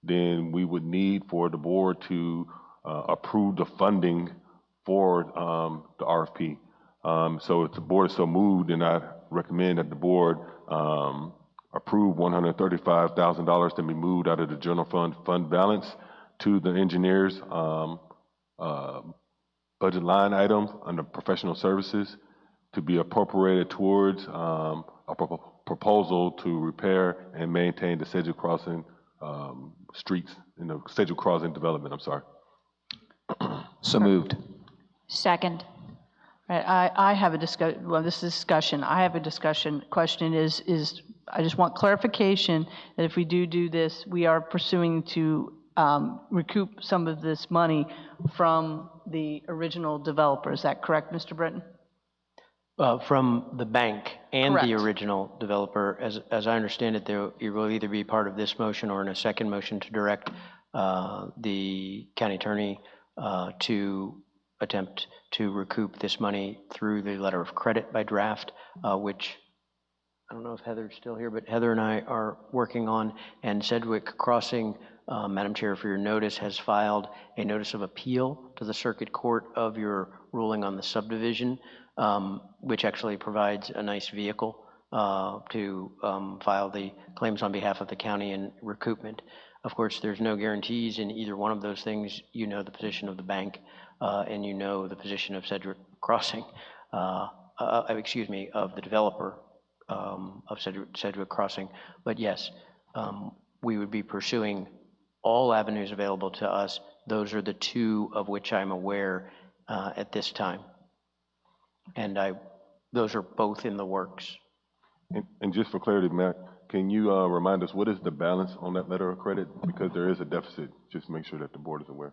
then we would need for the board to approve the funding for the RFP. So if the board is so moved, then I recommend that the board approve $135,000 to be moved out of the general fund balance to the engineer's budget line item under professional services to be appropriated towards a proposal to repair and maintain the Sedgwick Crossing streets in the Sedgwick Crossing development. I'm sorry. So moved. Second. Right, I have a discussion, well, this is discussion. I have a discussion. Question is I just want clarification that if we do this, we are pursuing to recoup some of this money from the original developer. Is that correct, Mr. Britton? From the bank and Correct. the original developer, as I understand it, it will either be part of this motion or in a second motion to direct the county attorney to attempt to recoup this money through the letter of credit by draft, which I don't know if Heather's still here, but Heather and I are working on. And Sedgwick Crossing, Madam Chair, for your notice, has filed a notice of appeal to the circuit court of your ruling on the subdivision, which actually provides a nice vehicle to file the claims on behalf of the county and recoupment. Of course, there's no guarantees in either one of those things. You know the position of the bank, and you know the position of Sedgwick Crossing, excuse me, of the developer of Sedgwick Crossing. But yes, we would be pursuing all avenues available to us. Those are the two of which I'm aware at this time. And those are both in the works. And just for clarity, Matt, can you remind us what is the balance on that letter of credit? Because there is a deficit. Just make sure that the board is aware.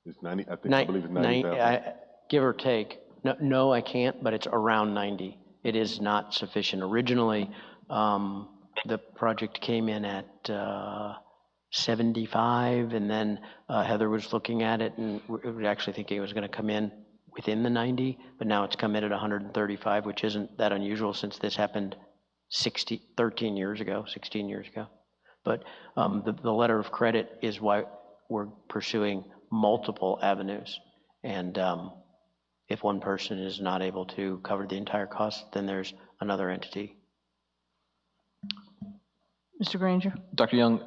It's 90. I believe it's 90,000. Give or take. No, I can't. But it's around 90. It is not sufficient. Originally, the project came in at 75, and then Heather was looking at it, and we actually thinking it was going to come in within the 90, but now it's come in at 135, which isn't that unusual since this happened 13 years ago, 16 years ago. But the letter of credit is why we're pursuing multiple avenues. And if one person is not able to cover the entire cost, then there's another entity. Mr. Granger? Dr. Young,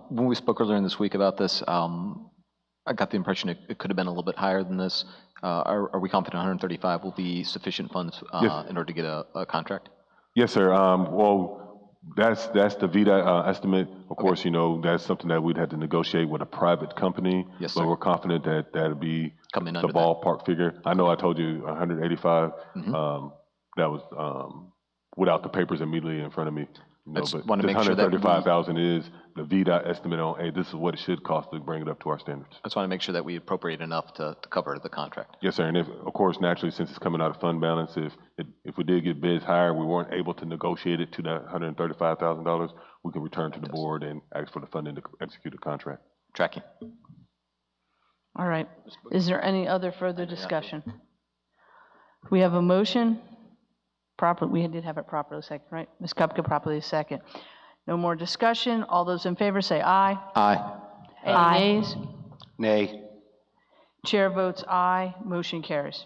when we spoke earlier in this week about this, I got the impression it could have been a little bit higher than this. Are we confident 135 will be sufficient funds Yes. in order to get a contract? Yes, sir. Well, that's the VDOT estimate. Of course, you know, that's something that we'd have to negotiate with a private company. Yes, but sir. we're confident that that'll be Come in the under that. ballpark figure. I know I told you 185. That was without the papers immediately in front of me. You know, I just but wanna this make sure that we- 135,000 is the VDOT estimate on, hey, this is what it should cost to bring it up to our standards. I just want to make sure that we appropriate enough to cover the contract. Yes, sir. And if, of course, naturally, since it's coming out of fund balance, if we did get bids higher, we weren't able to negotiate it to that $135,000, we can return to the board and ask for the funding to execute a contract. Tracking. All right. Is there any other further discussion? We have a motion. We did have it properly second, right? Ms. Kupka properly second. No more discussion. All those in favor say aye. Aye. Any nays? Nay. Chair votes aye. Motion carries.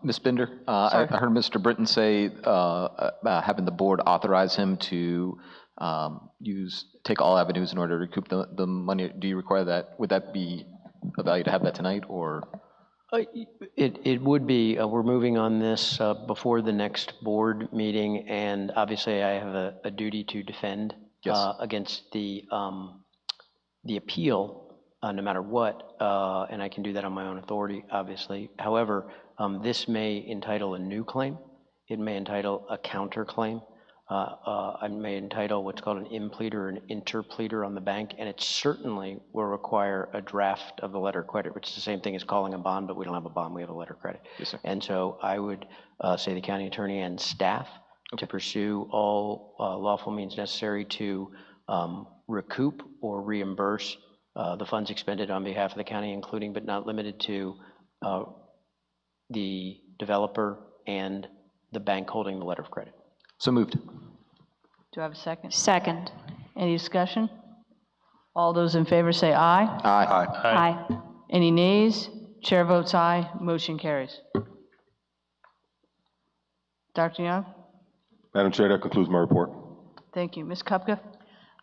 Ms. Bender, Sorry. I heard Mr. Britton say having the board authorize him to take all avenues in order to recoup the money. Do you require that? Would that be a value to have that tonight, or? It would be. We're moving on this before the next board meeting, and obviously I have a duty to defend against the appeal, no matter what, and I can do that on my own authority, obviously. However, this may entitle a new claim. It may entitle a counterclaim. I may entitle what's called an impleader or an interpleader on the bank, and it certainly will require a draft of the letter of credit, which is the same thing as calling a bond, but we don't have a bond, we have a letter of credit. Yes, sir. And so I would say the county attorney and staff to pursue all lawful means necessary to recoup or reimburse the funds expended on behalf of the county, including but not limited to the developer and the bank holding the letter of credit. So moved. Do I have a second? Second. Any discussion? All those in favor say aye. Aye. Aye. Any nays? Chair votes aye. Motion carries. Dr. Young? Madam Chair, that concludes my report. Thank you. Ms. Kupka?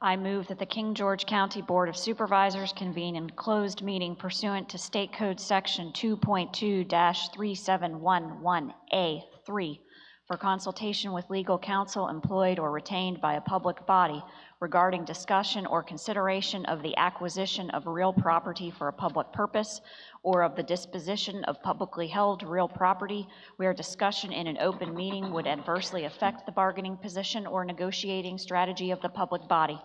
I move that the King George County Board of Supervisors convene in closed meeting pursuant to State Code Section 2.2-3711A3 for consultation with legal counsel employed or retained by a public body regarding discussion or consideration of the acquisition of real property for a public purpose or of the disposition of publicly held real property where discussion in an open meeting would adversely affect the bargaining position or negotiating strategy of the public body.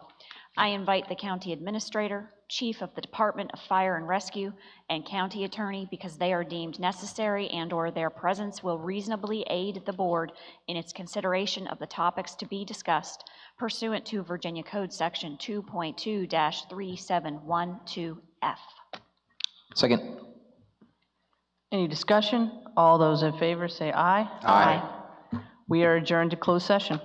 I invite the county administrator, chief of the Department of Fire and Rescue, and county attorney because they are deemed necessary and/or their presence will reasonably aid the board in its consideration of the topics to be discussed pursuant to Virginia Code Section 2.2-3712F. Second. Any discussion? All those in favor say aye. Aye. We are adjourned to closed session.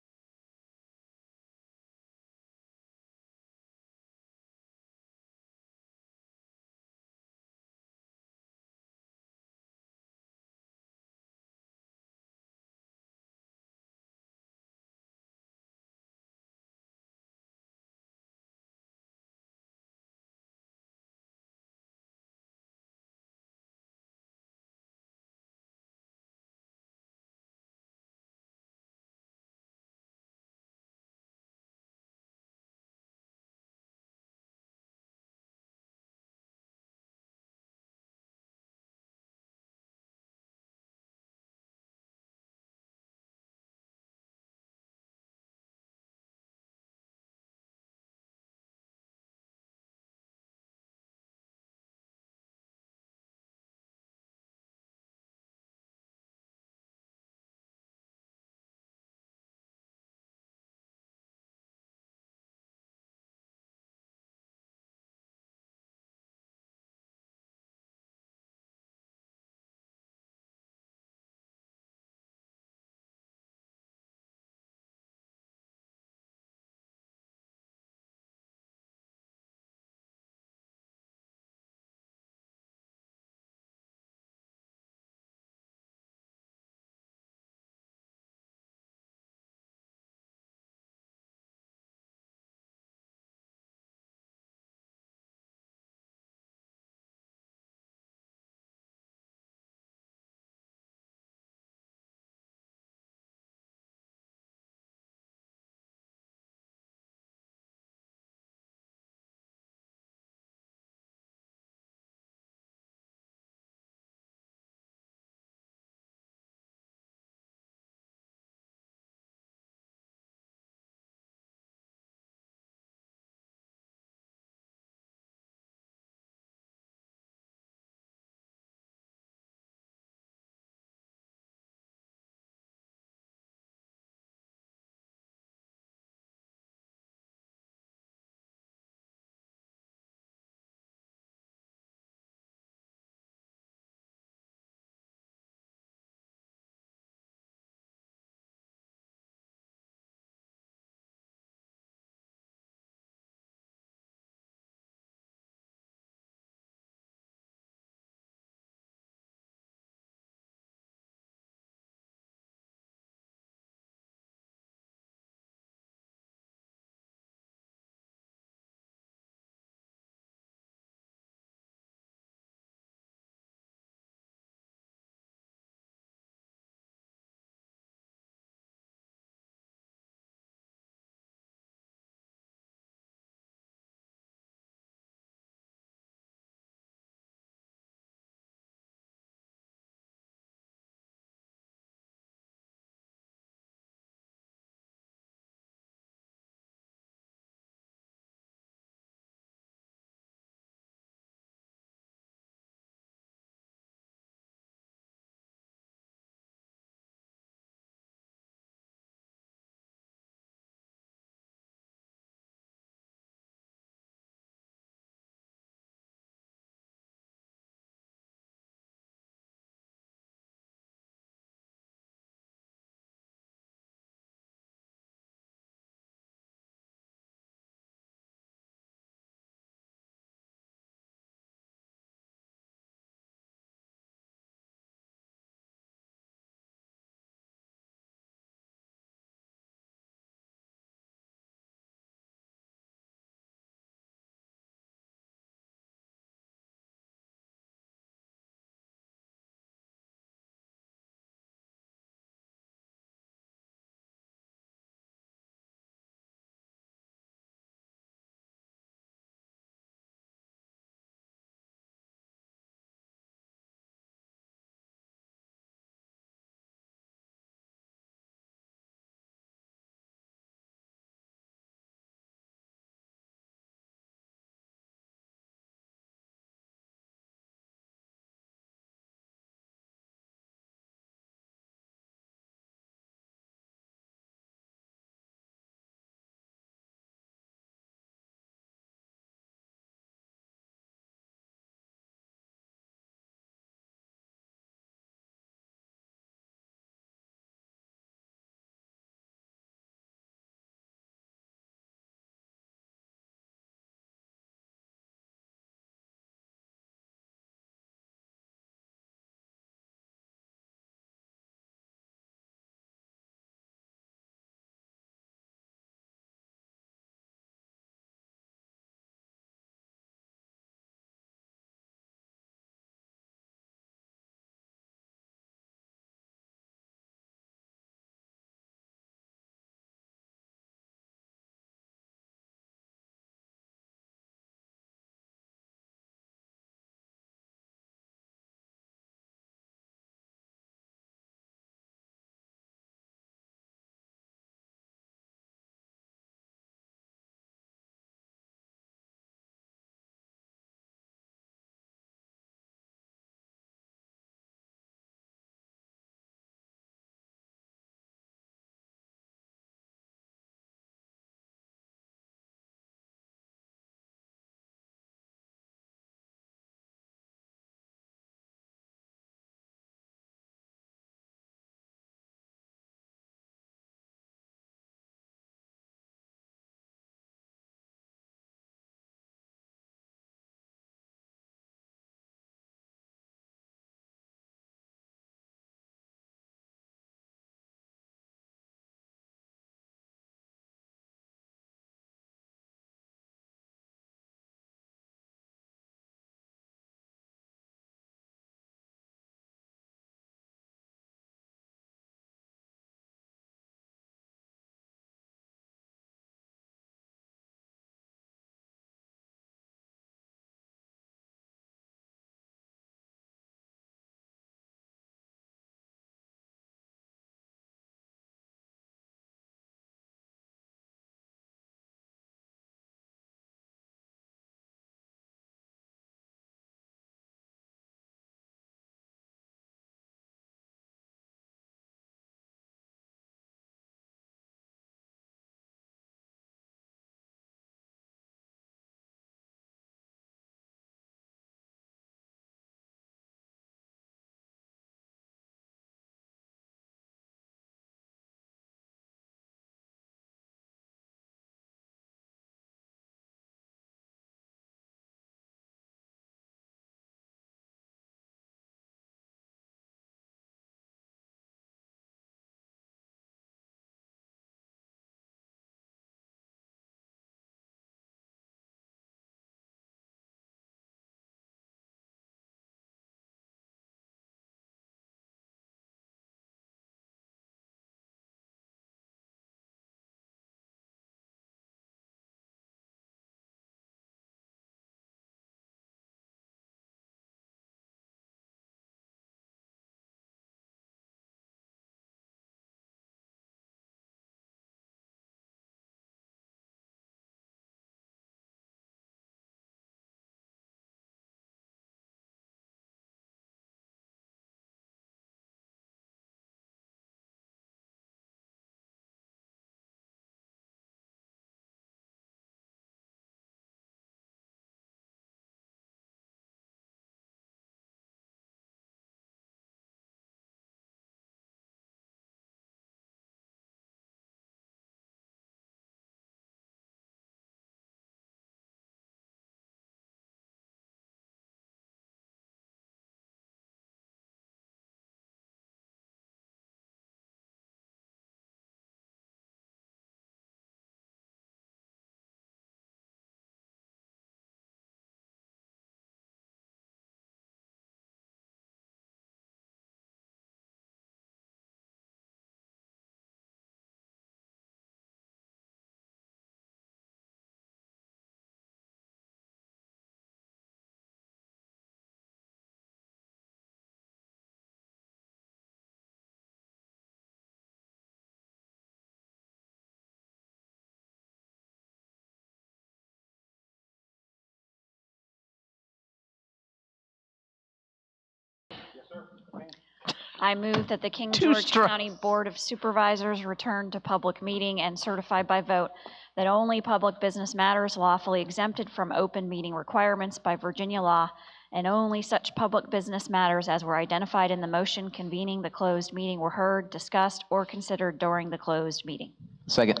I move that the King Two George strikes. County Board of Supervisors return to public meeting and certify by vote that only public business matters lawfully exempted from open meeting requirements by Virginia law, and only such public business matters as were identified in the motion convening the closed meeting were heard, discussed, or considered during the closed meeting. Second.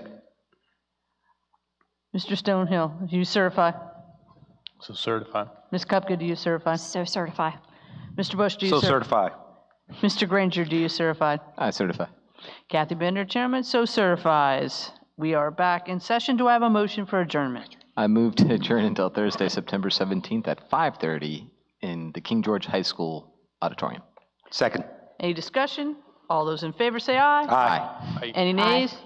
Mr. Stonehill, do you certify? So certify. Ms. Kupka, do you certify? So certify. Mr. Bush, do you So certify? certify. Mr. Granger, do you certify? I certify. Kathy Bender, Chairman, so certifies. We are back in session. Do I have a motion for adjournment? I move to adjourn until Thursday, September 17th at 5:30 in the King George High School auditorium. Second. Any discussion? All those in favor say aye. Aye. Any nays?